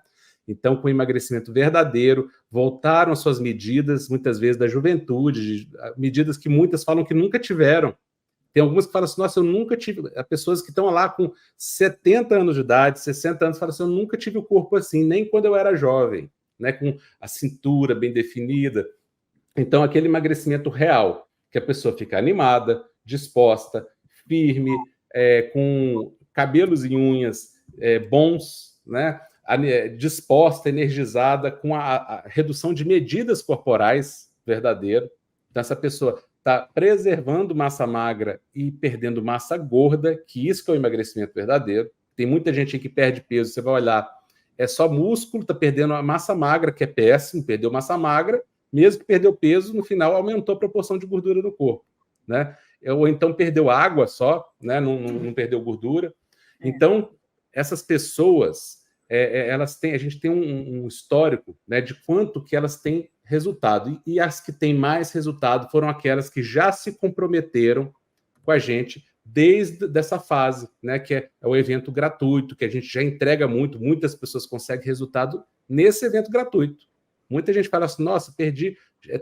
Então, com emagrecimento verdadeiro, voltaram às suas medidas, muitas vezes da juventude, medidas que muitas falam que nunca tiveram. Tem algumas que falam assim, nossa, eu nunca tive... Pessoas que estão lá com 70 anos de idade, 60 anos, falam assim, eu nunca tive o corpo assim, nem quando eu era jovem, né, com a cintura bem definida. Então, aquele emagrecimento real, que a pessoa fica animada, disposta, firme, com cabelos e unhas bons, né, disposta, energizada, com a redução de medidas corporais verdadeira. Então, essa pessoa está preservando massa magra e perdendo massa gorda, que isso que é o emagrecimento verdadeiro. Tem muita gente que perde peso, você vai olhar, é só músculo, está perdendo a massa magra, que é péssimo, perdeu massa magra, mesmo que perdeu peso, no final aumentou a proporção de gordura no corpo, né? Ou então perdeu água só, né? Não perdeu gordura. Então, essas pessoas, elas têm, a gente tem um histórico, né, de quanto que elas têm resultado. E as que têm mais resultado foram aquelas que já se comprometeram com a gente desde dessa fase, né, que é o evento gratuito, que a gente já entrega muito, muitas pessoas conseguem resultado nesse evento gratuito. Muita gente fala assim, nossa, perdi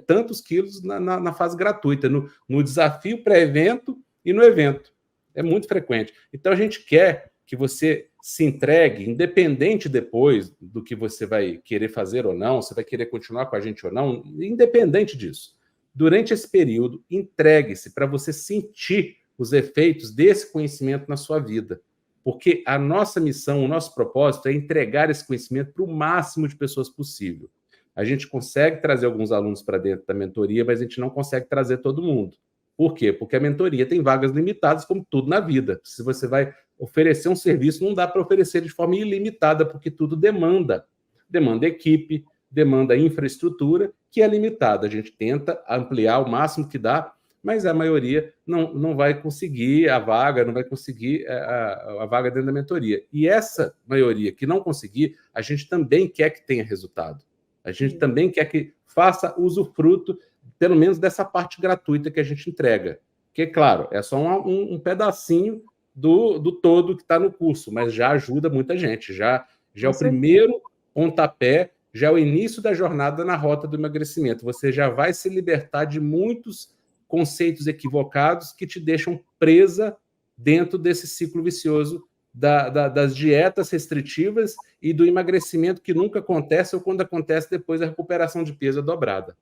tantos quilos na fase gratuita, no desafio pré-evento e no evento. É muito frequente. Então, a gente quer que você se entregue, independente depois do que você vai querer fazer ou não, você vai querer continuar com a gente ou não, independente disso. Durante esse período, entregue-se para você sentir os efeitos desse conhecimento na sua vida. Porque a nossa missão, o nosso propósito é entregar esse conhecimento para o máximo de pessoas possível. A gente consegue trazer alguns alunos para dentro da mentoria, mas a gente não consegue trazer todo mundo. Por quê? Porque a mentoria tem vagas limitadas, como tudo na vida. Se você vai oferecer um serviço, não dá para oferecer de forma ilimitada, porque tudo demanda. Demanda equipe, demanda infraestrutura, que é limitada. A gente tenta ampliar o máximo que dá, mas a maioria não vai conseguir a vaga, não vai conseguir a vaga dentro da mentoria. E essa maioria que não conseguir, a gente também quer que tenha resultado. A gente também quer que faça usufruto, pelo menos dessa parte gratuita que a gente entrega. Que, claro, é só um pedacinho do todo que está no curso, mas já ajuda muita gente. Já é o primeiro pontapé, já é o início da jornada na rota do emagrecimento. Você já vai se libertar de muitos conceitos equivocados que te deixam presa dentro desse ciclo vicioso das dietas restritivas e do emagrecimento que nunca acontece, ou quando acontece, depois a recuperação de peso é dobrada.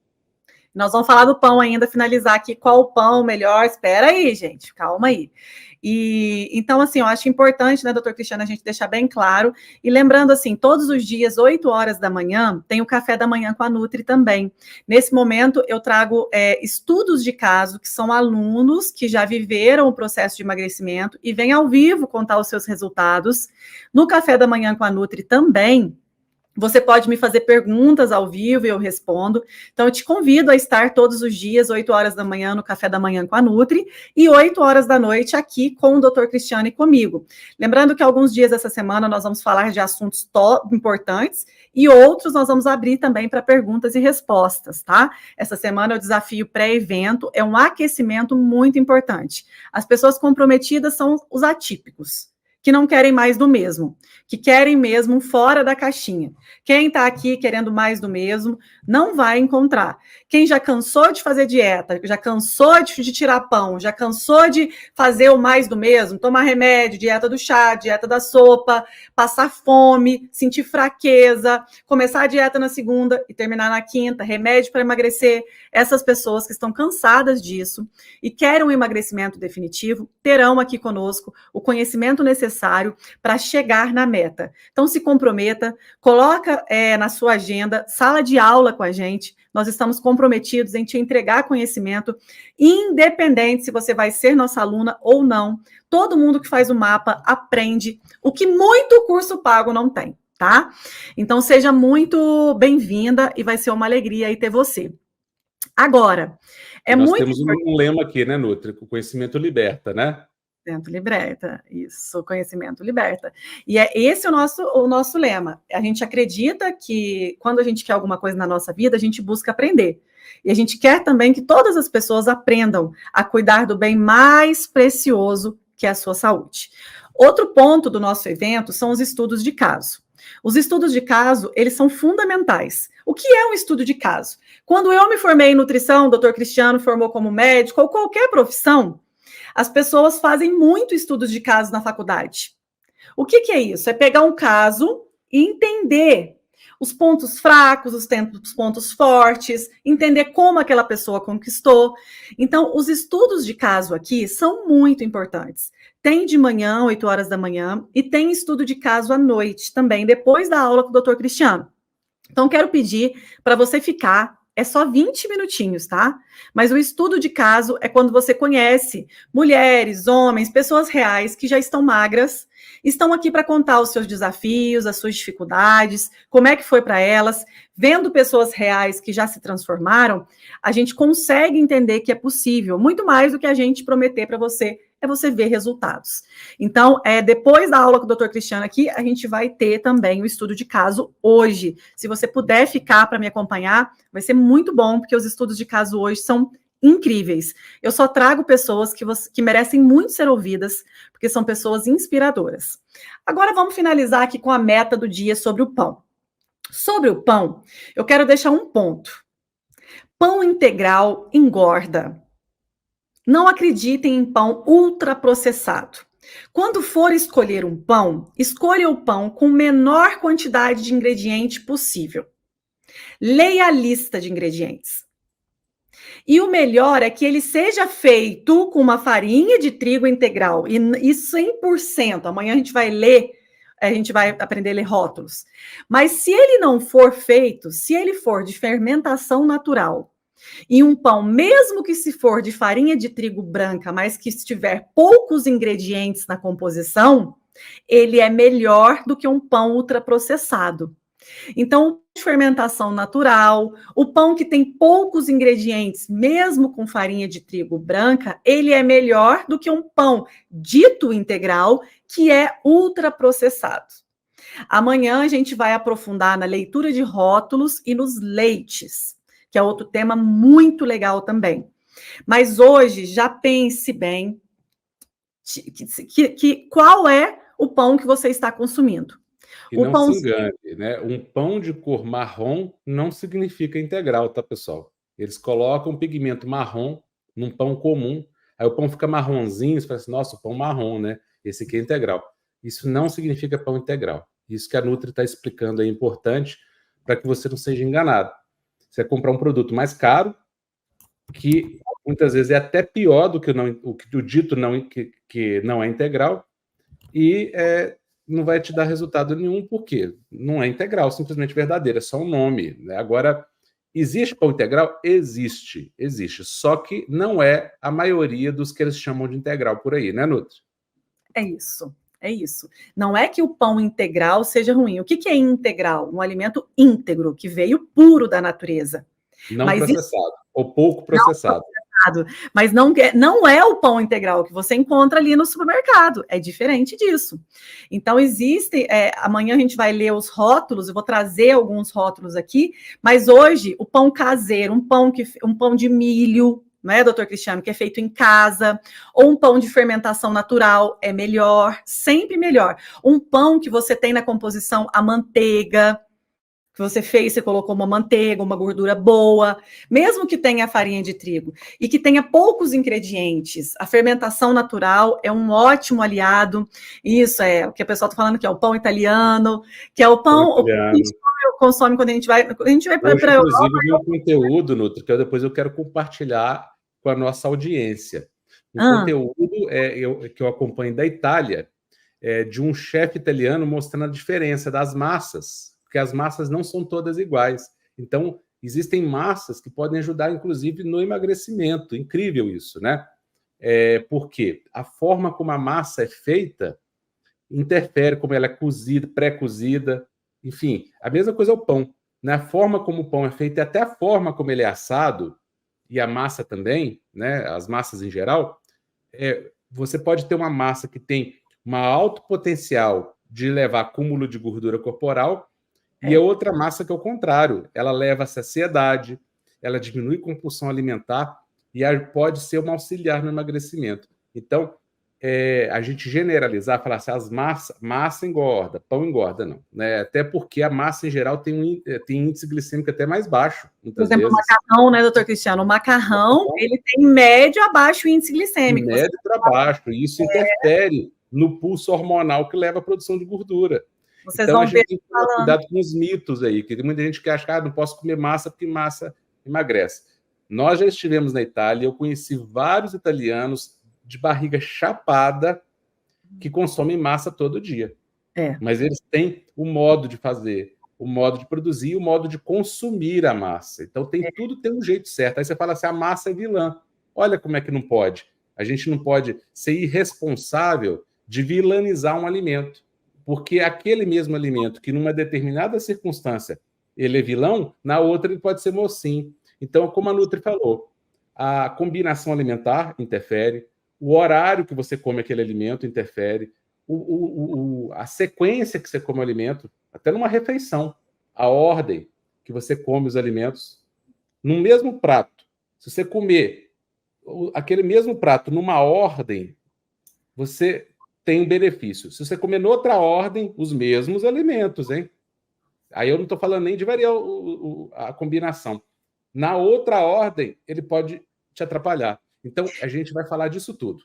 Nós vamos falar do pão ainda, finalizar aqui qual o pão melhor. Espera aí, gente, calma aí. E então, assim, eu acho importante, né, doutor Cristiano, a gente deixar bem claro. E lembrando, assim, todos os dias, 8 horas da manhã, tem o café da manhã com a Nutri também. Nesse momento, eu trago estudos de caso, que são alunos que já viveram o processo de emagrecimento e vêm ao vivo contar os seus resultados. No café da manhã com a Nutri também, Você pode me fazer perguntas ao vivo e eu respondo. Então, eu te convido a estar todos os dias, 8 horas da manhã, no Café da Manhã com a Nutri, e 8 horas da noite aqui com o Dr. Cristiano e comigo. Lembrando que alguns dias dessa semana nós vamos falar de assuntos importantes e outros nós vamos abrir também para perguntas e respostas, tá? Essa semana é o desafio pré-evento, é um aquecimento muito importante. As pessoas comprometidas são os atípicos, que não querem mais do mesmo, que querem mesmo fora da caixinha. Quem está aqui querendo mais do mesmo, não vai encontrar. Quem já cansou de fazer dieta, já cansou de tirar pão, já cansou de fazer o mais do mesmo, tomar remédio, dieta do chá, dieta da sopa, passar fome, sentir fraqueza, começar a dieta na segunda e terminar na quinta, remédio para emagrecer, essas pessoas que estão cansadas disso e querem um emagrecimento definitivo, terão aqui conosco o conhecimento necessário para chegar na meta. Então, se comprometa, coloca na sua agenda, sala de aula com a gente. Nós estamos comprometidos em te entregar conhecimento, independente se você vai ser nossa aluna ou não. Todo mundo que faz o mapa aprende o que muito curso pago não tem, tá? Então, seja muito bem-vinda e vai ser uma alegria aí ter você. Agora, nós temos um lema aqui, né, Nutri? O conhecimento liberta, né? Conhecimento liberta, isso, conhecimento liberta. E é esse o nosso lema. A gente acredita que quando a gente quer alguma coisa na nossa vida, a gente busca aprender. E a gente quer também que todas as pessoas aprendam a cuidar do bem mais precioso, que é a sua saúde. Outro ponto do nosso evento são os estudos de caso. Os estudos de caso, eles são fundamentais. O que é um estudo de caso? Quando eu me formei em nutrição, o Dr. Cristiano formou como médico, ou qualquer profissão, as pessoas fazem muito estudos de caso na faculdade. O que é isso? É pegar um caso e entender os pontos fracos, os pontos fortes, entender como aquela pessoa conquistou. Então, os estudos de caso aqui são muito importantes. Tem de manhã, 8 horas da manhã, e tem estudo de caso à noite também, depois da aula com o Dr. Cristiano. Então, quero pedir para você ficar. É só 20 minutinhos, tá? Mas o estudo de caso é quando você conhece mulheres, homens, pessoas reais que já estão magras, estão aqui para contar os seus desafios, as suas dificuldades, como é que foi para elas. Vendo pessoas reais que já se transformaram, a gente consegue entender que é possível, muito mais do que a gente prometer para você, é você ver resultados. Então, depois da aula com o Dr. Cristiano aqui, a gente vai ter também o estudo de caso hoje. Se você puder ficar para me acompanhar, vai ser muito bom, porque os estudos de caso hoje são incríveis. Eu só trago pessoas que merecem muito ser ouvidas, porque são pessoas inspiradoras. Agora vamos finalizar aqui com a meta do dia sobre o pão. Sobre o pão, eu quero deixar um ponto. Pão integral engorda. Não acreditem em pão ultraprocessado. Quando for escolher um pão, escolha o pão com menor quantidade de ingrediente possível. Leia a lista de ingredientes. E o melhor é que ele seja feito com uma farinha de trigo integral. E 100%. Amanhã a gente vai ler, a gente vai aprender a ler rótulos. Mas se ele não for feito, se ele for de fermentação natural, e um pão, mesmo que se for de farinha de trigo branca, mas que tiver poucos ingredientes na composição, ele é melhor do que um pão ultraprocessado. Então, de fermentação natural, o pão que tem poucos ingredientes, mesmo com farinha de trigo branca, ele é melhor do que um pão dito integral, que é ultraprocessado. Amanhã a gente vai aprofundar na leitura de rótulos e nos leites, que é outro tema muito legal também. Mas hoje, já pense bem qual é o pão que você está consumindo. E não se engane, né? Um pão de cor marrom não significa integral, tá, pessoal? Eles colocam um pigmento marrom num pão comum, aí o pão fica marronzinho, você fala assim, nossa, o pão marrom, né? Esse aqui é integral. Isso não significa pão integral. Isso que a Nutri está explicando é importante para que você não seja enganado. Você vai comprar um produto mais caro, que muitas vezes é até pior do que o dito que não é integral, e não vai te dar resultado nenhum, porque não é integral, simplesmente verdadeiro, é só um nome. Né? Agora, existe pão integral? Existe. Só que não é a maioria dos que eles chamam de integral por aí, né, Nutri? É isso. É isso. Não é que o pão integral seja ruim. O que é integral? Um alimento íntegro, que veio puro da natureza. Não Mas processado, ou pouco processado. Mas não é o pão integral que você encontra ali no supermercado, é diferente disso. Então, amanhã a gente vai ler os rótulos, eu vou trazer alguns rótulos aqui, mas hoje o pão caseiro, um pão de milho, né, doutor Cristiano, que é feito em casa, ou um pão de fermentação natural é melhor, sempre melhor. Um pão que você tem na composição a manteiga, que você fez, você colocou uma manteiga, uma gordura boa, mesmo que tenha farinha de trigo e que tenha poucos ingredientes, a fermentação natural é um ótimo aliado. Isso é o que a pessoa está falando, que é o pão italiano, que é o pão que a gente consome quando a gente vai para a Europa. Inclusive, um conteúdo, Nutri, que depois eu quero compartilhar com a nossa audiência. Conteúdo que eu acompanho da Itália, de um chefe italiano mostrando a diferença das massas, porque as massas não são todas iguais. Então, existem massas que podem ajudar, inclusive, no emagrecimento. Incrível isso, né? Porque a forma como a massa é feita interfere, como ela é cozida, pré-cozida, enfim. A mesma coisa é o pão. Né? A forma como o pão é feito e até a forma como ele é assado, e a massa também, né? As massas em geral, você pode ter uma massa que tem um alto potencial de levar acúmulo de gordura corporal, e a outra massa que é o contrário, ela leva a saciedade, ela diminui compulsão alimentar e pode ser um auxiliar no emagrecimento. Então, a gente generalizar, falar assim, massa engorda, pão engorda, não. Né? Até porque a massa, em geral, tem índice glicêmico até mais baixo, muitas vezes. Por exemplo, o macarrão, né, doutor Cristiano? O macarrão, ele tem médio a baixo índice glicêmico. Médio para baixo, e isso interfere no pulso hormonal que leva à produção de gordura. Vocês então, vão a gente ver tem que tomar cuidado com os mitos aí, que tem muita gente que acha que não posso comer massa porque massa emagrece. Nós já estivemos na Itália, eu conheci vários italianos de barriga chapada que consomem massa todo dia. Mas eles têm o modo de fazer, o modo de produzir e o modo de consumir a massa. Então, tudo tem um jeito certo. Aí você fala assim, a massa é vilã. Olha como é que não pode. A gente não pode ser irresponsável de vilanizar um alimento. Porque aquele mesmo alimento que numa determinada circunstância ele é vilão, na outra ele pode ser mocinho. Então, como a Nutri falou, a combinação alimentar interfere, o horário que você come aquele alimento interfere, a sequência que você come o alimento, até numa refeição, a ordem que você come os alimentos, no mesmo prato. Se você comer aquele mesmo prato numa ordem, você tem um benefício. Se você comer noutra ordem, os mesmos alimentos, hein? Aí eu não estou falando nem de variar a combinação. Na outra ordem, ele pode te atrapalhar. Então, a gente vai falar disso tudo.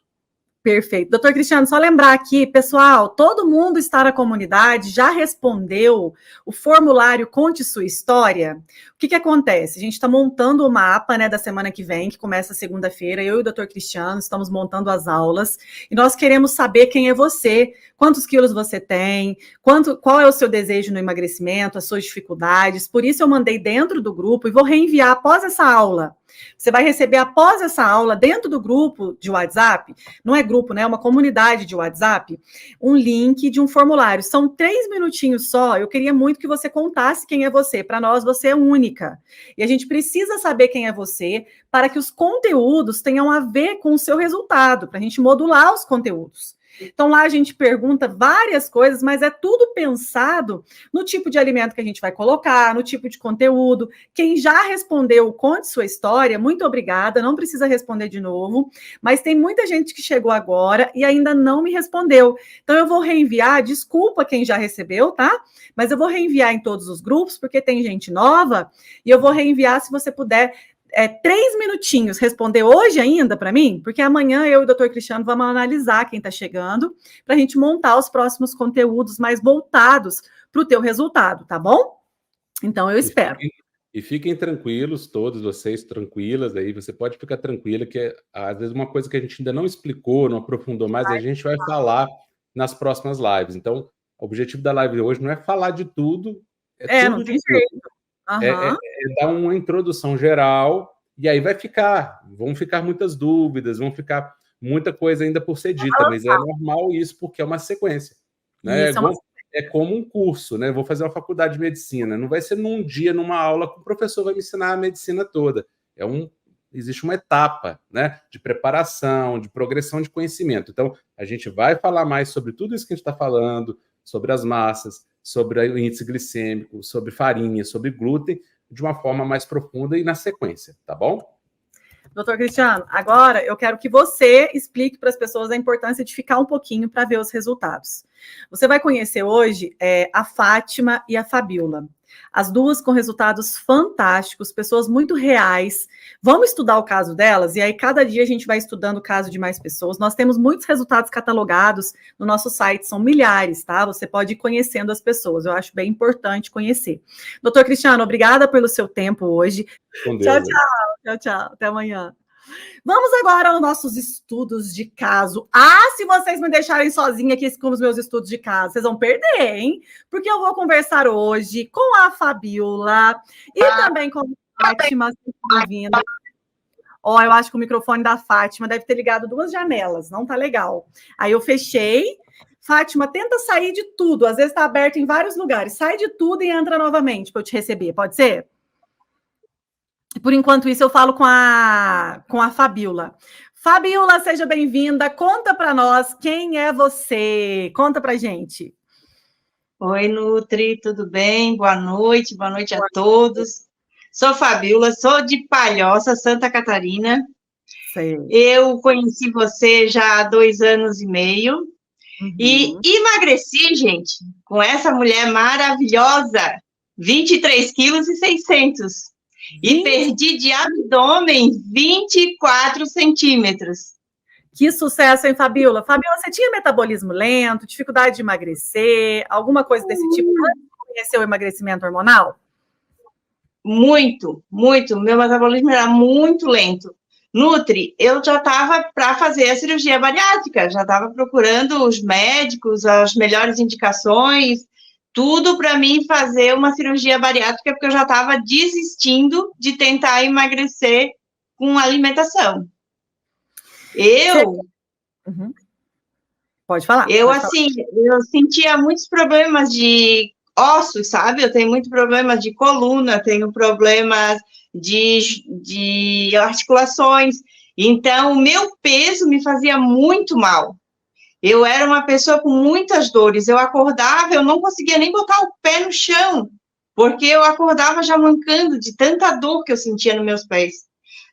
Perfeito. Doutor Cristiano, só lembrar aqui, pessoal, todo mundo está na comunidade, já respondeu o formulário Conte Sua História. O que acontece? A gente está montando o mapa, né, da semana que vem, que começa segunda-feira, eu e o doutor Cristiano estamos montando as aulas, e nós queremos saber quem é você, quantos quilos você tem, qual é o seu desejo no emagrecimento, as suas dificuldades. Por isso eu mandei dentro do grupo e vou reenviar após essa aula. Você vai receber após essa aula, dentro do grupo de WhatsApp, não é grupo, né? É uma comunidade de WhatsApp, um link de um formulário. São 3 minutinhos só. Eu queria muito que você contasse quem é você. Para nós, você é única. E a gente precisa saber quem é você para que os conteúdos tenham a ver com o seu resultado, para a gente modular os conteúdos. Então, lá a gente pergunta várias coisas, mas é tudo pensado no tipo de alimento que a gente vai colocar, no tipo de conteúdo. Quem já respondeu, conte sua história, muito obrigada, não precisa responder de novo, mas tem muita gente que chegou agora e ainda não me respondeu. Então, eu vou reenviar, desculpa quem já recebeu, tá? Mas eu vou reenviar em todos os grupos, porque tem gente nova, e eu vou reenviar se você puder 3 minutinhos responder hoje ainda para mim, porque amanhã eu e o doutor Cristiano vamos analisar quem está chegando, para a gente montar os próximos conteúdos mais voltados para o teu resultado, tá bom? Então eu espero. E fiquem tranquilos, todos vocês tranquilas, aí você pode ficar tranquila, que às vezes uma coisa que a gente ainda não explicou, não aprofundou mais, a gente vai falar nas próximas lives. Então, o objetivo da live de hoje não é falar de tudo, tudo não de tem jeito. É dar uma introdução geral, e aí vão ficar muitas dúvidas, vão ficar muita coisa ainda por ser dita, mas é normal isso, porque é uma sequência. Né? É como um curso, né? Vou fazer uma faculdade de medicina. Não vai ser num dia, numa aula, que o professor vai me ensinar a medicina toda. Existe uma etapa, né, de preparação, de progressão de conhecimento. Então, a gente vai falar mais sobre tudo isso que a gente está falando, sobre as massas, sobre o índice glicêmico, sobre farinha, sobre glúten, de uma forma mais profunda e na sequência, tá bom? Doutor Cristiano, agora eu quero que você explique para as pessoas a importância de ficar um pouquinho para ver os resultados. Você vai conhecer hoje a Fátima e a Fabiola. As duas com resultados fantásticos, pessoas muito reais. Vamos estudar o caso delas, e aí cada dia a gente vai estudando o caso de mais pessoas. Nós temos muitos resultados catalogados no nosso site, são milhares, tá? Você pode ir conhecendo as pessoas, eu acho bem importante conhecer. Doutor Cristiano, obrigada pelo seu tempo hoje. Tchau, tchau. Tchau, tchau. Até amanhã. Vamos agora aos nossos estudos de caso. Se vocês me deixarem sozinha aqui com os meus estudos de caso, vocês vão perder, hein? Porque eu vou conversar hoje com a Fabiola e também com a Fátima. Eu acho que o microfone da Fátima deve ter ligado 2 janelas, não tá legal. Aí eu fechei. Fátima, tenta sair de tudo. Às vezes tá aberto em vários lugares. Sai de tudo e entra novamente para eu te receber, pode ser? Por enquanto isso, eu falo com a Fabiola. Fabiola, seja bem-vinda. Conta para nós quem é você. Conta para gente. Oi, Nutri, tudo bem? Boa noite a todos. Sou Fabiola, sou de Palhoça, Santa Catarina. Sei. Eu conheci você já há 2 anos e meio. E emagreci, gente, com essa mulher maravilhosa, 23,6 kg. E perdi de abdômen 24 centímetros. Que sucesso, hein, Fabiola? Fabiola, você tinha metabolismo lento, dificuldade de emagrecer, alguma coisa desse tipo? Antes de conhecer o emagrecimento hormonal? Muito, muito. Meu metabolismo era muito lento. Nutri, eu já estava para fazer a cirurgia bariátrica, já estava procurando os médicos, as melhores indicações, tudo para mim fazer uma cirurgia bariátrica, porque eu já estava desistindo de tentar emagrecer com alimentação. Pode falar. Eu sentia muitos problemas de ossos, sabe? Eu tenho muitos problemas de coluna, tenho problemas de articulações. Então, o meu peso me fazia muito mal. Eu era uma pessoa com muitas dores. Eu acordava, eu não conseguia nem botar o pé no chão, porque eu acordava já mancando de tanta dor que eu sentia nos meus pés.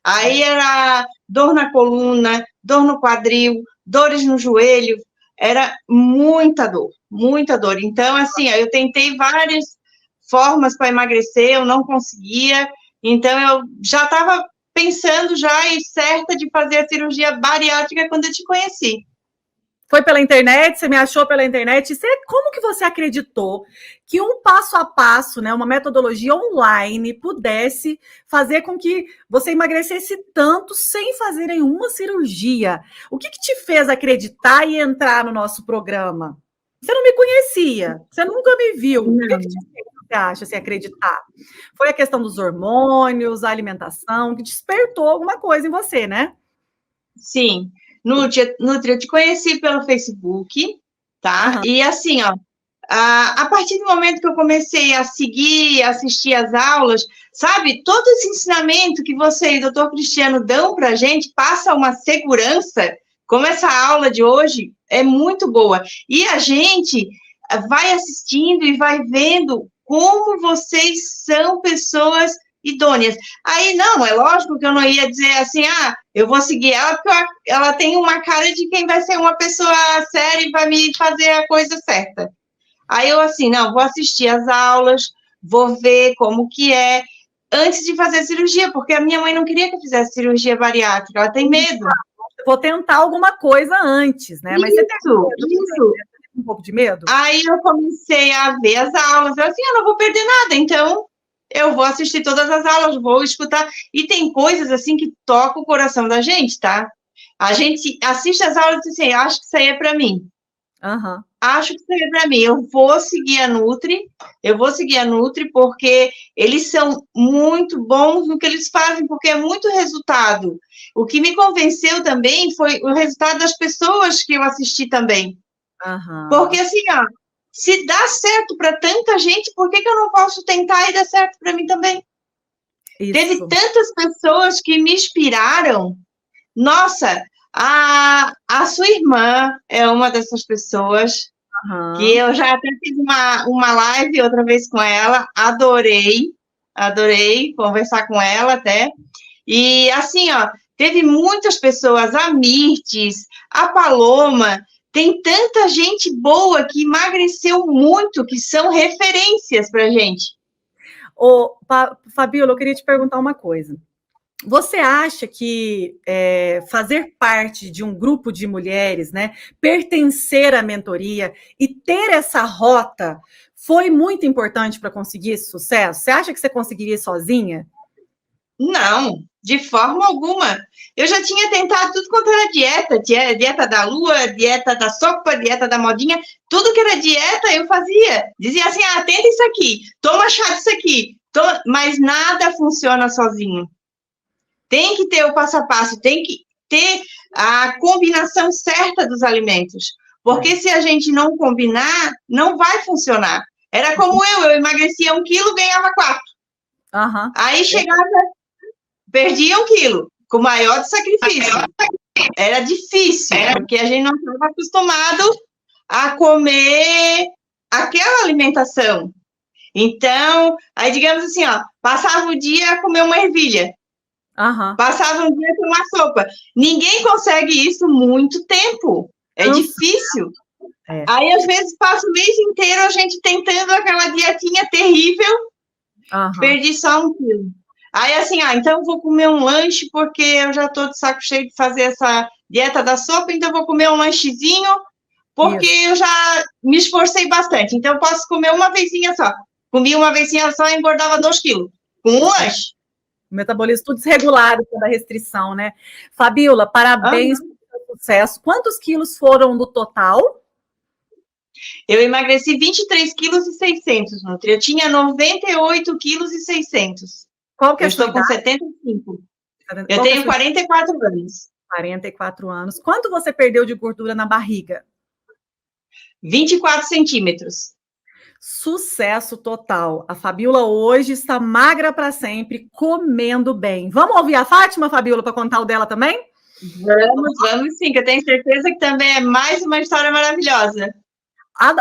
Aí era dor na coluna, dor no quadril, dores no joelho, era muita dor, muita dor. Então, assim, eu tentei várias formas para emagrecer, eu não conseguia, então eu já estava pensando já e certa de fazer a cirurgia bariátrica quando eu te conheci. Foi pela internet, você me achou pela internet. Como que você acreditou que um passo a passo, né, uma metodologia online pudesse fazer com que você emagrecesse tanto sem fazer nenhuma cirurgia? O que te fez acreditar e entrar no nosso programa? Você não me conhecia, você nunca me viu. O que te fez, você acha, assim, acreditar? Foi a questão dos hormônios, a alimentação, que despertou alguma coisa em você, né? Sim. Nutri, eu te conheci pelo Facebook, tá? E assim, a partir do momento que eu comecei a seguir, assistir as aulas, sabe, todo esse ensinamento que você e o doutor Cristiano dão pra gente, passa uma segurança, como essa aula de hoje, é muito boa. E a gente vai assistindo e vai vendo como vocês são pessoas idôneas. Aí, não, é lógico que eu não ia dizer assim, eu vou seguir ela, porque ela tem uma cara de quem vai ser uma pessoa séria e vai me fazer a coisa certa. Aí eu assim, não, vou assistir as aulas, vou ver como que é, antes de fazer a cirurgia, porque a minha mãe não queria que eu fizesse cirurgia bariátrica, ela tem medo. Vou tentar alguma coisa antes, né? Mas você tem um pouco de medo? Aí eu comecei a ver as aulas, eu assim, eu não vou perder nada, então eu vou assistir todas as aulas, vou escutar, e tem coisas assim que tocam o coração da gente, tá? A gente assiste as aulas e diz assim, acho que isso aí é para mim. Aham. Acho que seria para mim. Eu vou seguir a Nutri porque eles são muito bons no que eles fazem, porque é muito resultado. O que me convenceu também foi o resultado das pessoas que eu assisti também. Aham. Porque assim, ó, se dá certo para tanta gente, por que eu não posso tentar e dar certo para mim também? Isso. Teve tantas pessoas que me inspiraram. Nossa, a sua irmã é uma dessas pessoas que eu já até fiz uma live outra vez com ela, adorei conversar com ela até. E assim, ó, teve muitas pessoas, a Mirtes, a Paloma, tem tanta gente boa que emagreceu muito, que são referências pra gente. Ô, Fabíola, eu queria te perguntar uma coisa. Você acha que fazer parte de um grupo de mulheres, né, pertencer à mentoria e ter essa rota foi muito importante para conseguir esse sucesso? Você acha que você conseguiria sozinha? Não, de forma alguma. Eu já tinha tentado tudo quanto era dieta, dieta da lua, dieta da sopa, dieta da modinha, tudo que era dieta eu fazia. Dizia assim, tenta isso aqui, toma chá disso aqui, mas nada funciona sozinho. Tem que ter o passo a passo, tem que ter a combinação certa dos alimentos. Porque se a gente não combinar, não vai funcionar. Era como eu emagrecia 1 quilo, ganhava 4. Uhum. Aí chegava, perdia 1 quilo, com o maior sacrifício. Era difícil, porque a gente não estava acostumado a comer aquela alimentação. Então, aí digamos assim, passava o dia a comer uma ervilha. Uhum. Passava um dia com uma sopa. Ninguém consegue isso muito tempo. É difícil. Aí, às vezes, passa o mês inteiro a gente tentando aquela dietinha terrível. Perdi só 1 quilo. Aí, assim, então eu vou comer um lanche, porque eu já estou de saco cheio de fazer essa dieta da sopa, então eu vou comer um lanchezinho, porque eu já me esforcei bastante. Então, eu posso comer uma vezinha só. Comi uma vezinha só e engordava 2 quilos. Com um lanche. O metabolismo tudo desregulado pela restrição, né? Fabíola, parabéns pelo sucesso. Quantos quilos foram do total? Eu emagreci 23,6 quilos, Nutri. Eu tinha 98,6 quilos. Qual que é eu estou com 75. Eu tenho 44 anos. 44 anos. Quanto você perdeu de gordura na barriga? 24 centímetros. Sucesso total. A Fabíola hoje está magra para sempre, comendo bem. Vamos ouvir a Fátima, Fabíola, para contar o dela também? Vamos sim, que eu tenho certeza que também é mais uma história maravilhosa.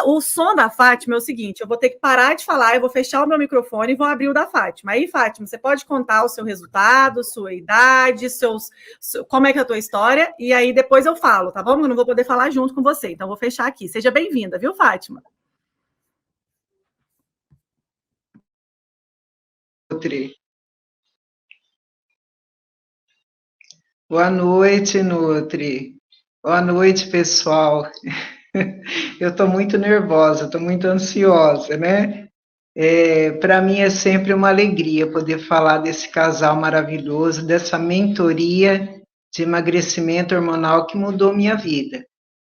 O som da Fátima é o seguinte, eu vou ter que parar de falar, eu vou fechar o meu microfone e vou abrir o da Fátima. Aí, Fátima, você pode contar o seu resultado, sua idade, como é que é a tua história, e aí depois eu falo, tá bom? Eu não vou poder falar junto com você, então eu vou fechar aqui. Seja bem-vinda, viu, Fátima? Nutri. Boa noite, Nutri. Boa noite, pessoal. Eu estou muito nervosa, estou muito ansiosa, né? Para mim é sempre uma alegria poder falar desse casal maravilhoso, dessa mentoria de emagrecimento hormonal que mudou minha vida.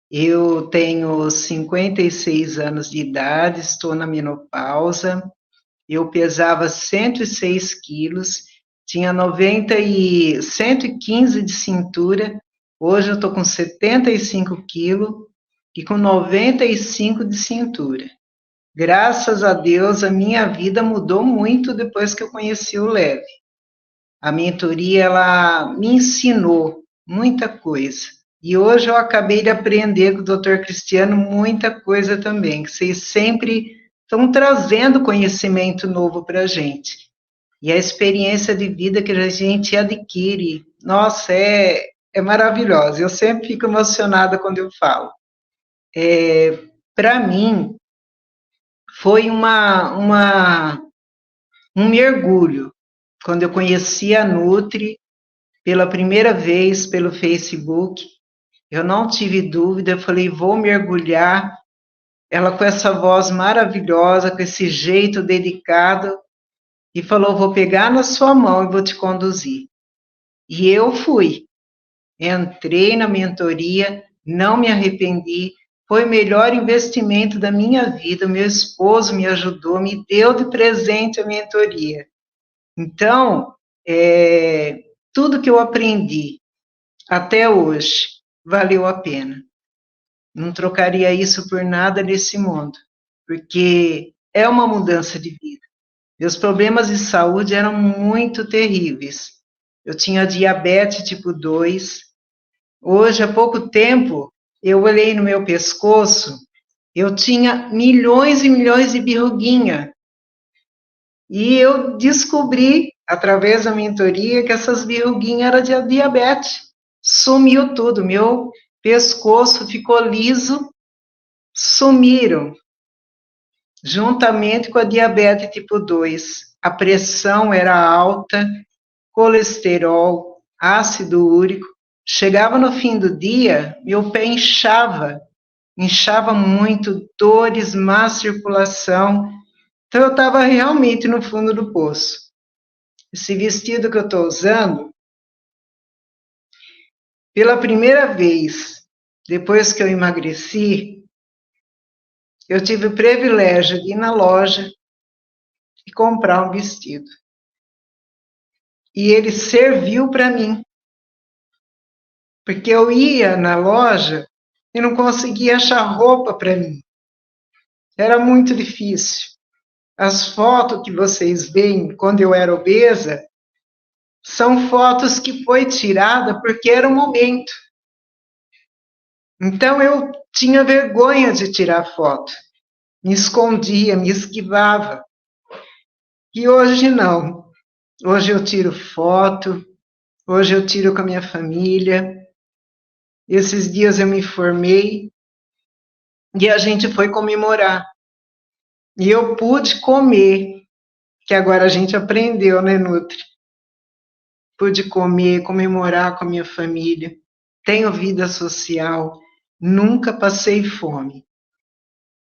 Eu tenho 56 anos de idade, estou na menopausa. Eu pesava 106 quilos, tinha 115 de cintura, hoje eu estou com 75 quilos e com 95 de cintura. Graças a Deus, a minha vida mudou muito depois que eu conheci o Leve. A mentoria, ela me ensinou muita coisa. E hoje eu acabei de aprender com o Dr. Cristiano muita coisa também, que vocês sempre estão trazendo conhecimento novo para a gente. E a experiência de vida que a gente adquire, nossa, é maravilhosa. Eu sempre fico emocionada quando eu falo. Para mim, foi um mergulho, quando eu conheci a Nutri, pela primeira vez pelo Facebook, eu não tive dúvida, eu falei, vou mergulhar. Ela com essa voz maravilhosa, com esse jeito dedicado, e falou, vou pegar na sua mão e vou te conduzir. E eu fui. Entrei na mentoria, não me arrependi, foi o melhor investimento da minha vida. Meu esposo me ajudou, me deu de presente a mentoria. Então, tudo que eu aprendi até hoje valeu a pena. Não trocaria isso por nada nesse mundo, porque é uma mudança de vida. Meus problemas de saúde eram muito terríveis. Eu tinha diabetes tipo 2. Hoje, há pouco tempo, eu olhei no meu pescoço, eu tinha milhões e milhões de verruguinha. E eu descobri, através da mentoria, que essas verruguinhas eram de diabetes. Sumiu tudo, meu pescoço ficou liso, sumiram. Juntamente com a diabetes tipo 2. A pressão era alta, colesterol, ácido úrico. Chegava no fim do dia, meu pé inchava muito, dores, má circulação. Então, eu estava realmente no fundo do poço. Esse vestido que eu estou usando, pela primeira vez, depois que eu emagreci, eu tive o privilégio de ir na loja e comprar um vestido. E ele serviu para mim. Porque eu ia na loja e não conseguia achar roupa para mim. Era muito difícil. As fotos que vocês veem quando eu era obesa são fotos que foi tirada porque era o momento. Então eu tinha vergonha de tirar foto. Me escondia, me esquivava. E hoje não. Hoje eu tiro foto, hoje eu tiro com a minha família. Esses dias eu me formei e a gente foi comemorar. E eu pude comer, que agora a gente aprendeu, né, Nutri? Pude comer, comemorar com a minha família. Tenho vida social, nunca passei fome.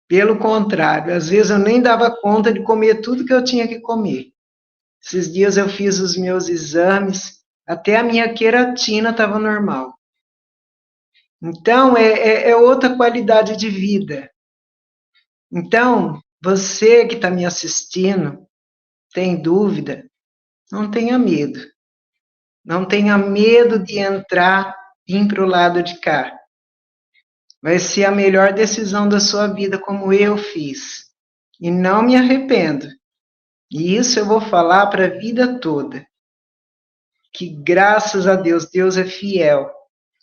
Pelo contrário, às vezes eu nem dava conta de comer tudo que eu tinha que comer. Esses dias eu fiz os meus exames, até a minha queratina estava normal. Então, é outra qualidade de vida. Então, você que está me assistindo, tem dúvida, não tenha medo. Não tenha medo de entrar e ir para o lado de cá. Vai ser a melhor decisão da sua vida, como eu fiz. E não me arrependo. E isso eu vou falar para a vida toda. Que graças a Deus, Deus é fiel.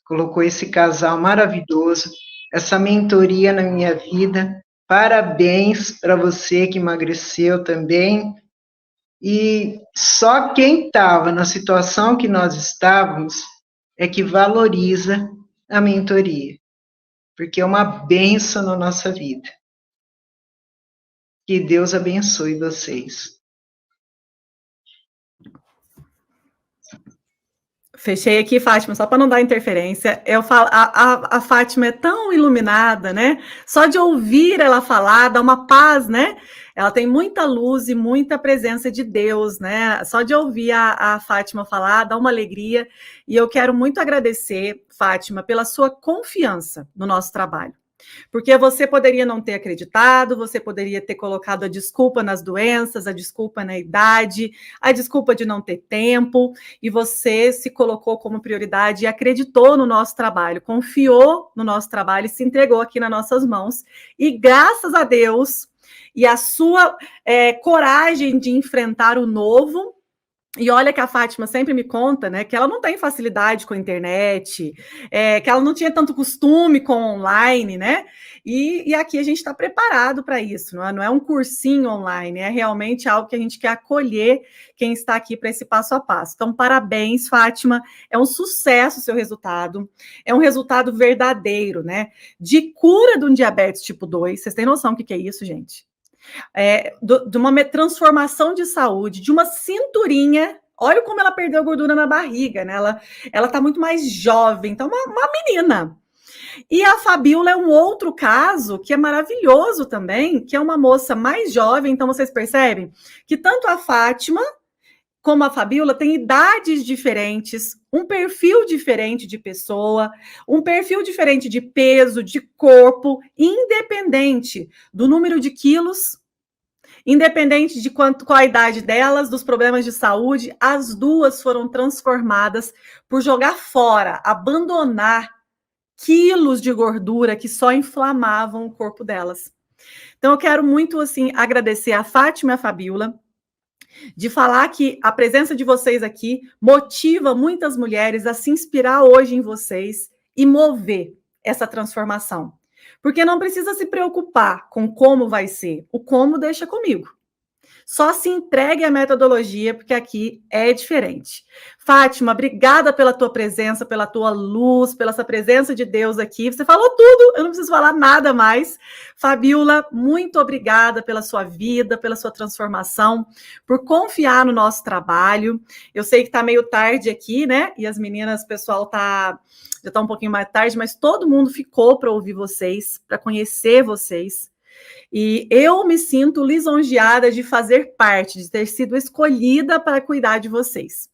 Colocou esse casal maravilhoso, essa mentoria na minha vida. Parabéns para você que emagreceu também. E só quem estava na situação que nós estávamos é que valoriza a mentoria, porque é uma bênção na nossa vida. Que Deus abençoe vocês. Fechei aqui, Fátima, só para não dar interferência. Eu falo, a Fátima é tão iluminada, né? Só de ouvir ela falar, dá uma paz, né? Ela tem muita luz e muita presença de Deus, né? Só de ouvir a Fátima falar, dá uma alegria. E eu quero muito agradecer, Fátima, pela sua confiança no nosso trabalho. Porque você poderia não ter acreditado, você poderia ter colocado a desculpa nas doenças, a desculpa na idade, a desculpa de não ter tempo, e você se colocou como prioridade e acreditou no nosso trabalho, confiou no nosso trabalho e se entregou aqui nas nossas mãos. E graças a Deus, e a sua coragem de enfrentar o novo. E olha que a Fátima sempre me conta, né, que ela não tem facilidade com a internet, que ela não tinha tanto costume com online, né? E aqui a gente está preparado para isso, não é um cursinho online, é realmente algo que a gente quer acolher quem está aqui para esse passo a passo. Então, parabéns, Fátima, é um sucesso o seu resultado, é um resultado verdadeiro, né? De cura de um diabetes tipo 2, vocês têm noção do que é isso, gente? De uma transformação de saúde, de uma cinturinha. Olha como ela perdeu gordura na barriga, né? Ela tá muito mais jovem, então uma menina. E a Fabíola é um outro caso que é maravilhoso também, que é uma moça mais jovem, então vocês percebem que tanto a Fátima como a Fabíola, têm idades diferentes, um perfil diferente de pessoa, um perfil diferente de peso, de corpo, independente do número de quilos, independente de qual a idade delas, dos problemas de saúde, as duas foram transformadas por jogar fora, abandonar quilos de gordura que só inflamavam o corpo delas. Então, eu quero muito, assim, agradecer a Fátima e a Fabíola, de falar que a presença de vocês aqui motiva muitas mulheres a se inspirar hoje em vocês e mover essa transformação. Porque não precisa se preocupar com como vai ser, o como deixa comigo. Só se entregue à metodologia, porque aqui é diferente. Fátima, obrigada pela tua presença, pela tua luz, pela essa presença de Deus aqui. Você falou tudo, eu não preciso falar nada mais. Fabíola, muito obrigada pela sua vida, pela sua transformação, por confiar no nosso trabalho. Eu sei que está meio tarde aqui, né? E as meninas, o pessoal já está um pouquinho mais tarde, mas todo mundo ficou para ouvir vocês, para conhecer vocês. E eu me sinto lisonjeada de fazer parte, de ter sido escolhida para cuidar de vocês.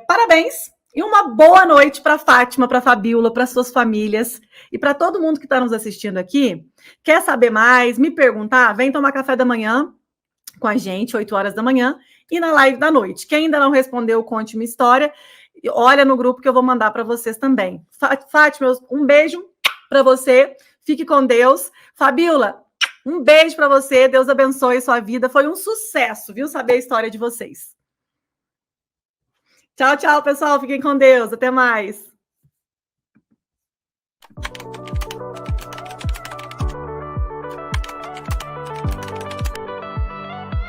Parabéns e uma boa noite para Fátima, para Fabíola, para suas famílias e para todo mundo que está nos assistindo aqui. Quer saber mais, me perguntar? Vem tomar café da manhã com a gente, 8 horas da manhã, e na live da noite. Quem ainda não respondeu, conte uma história. Olha no grupo que eu vou mandar para vocês também. Fátima, um beijo para você. Fique com Deus. Fabíola, um beijo para você. Deus abençoe sua vida. Foi um sucesso, viu? Saber a história de vocês. Tchau, tchau, pessoal. Fiquem com Deus. Até mais.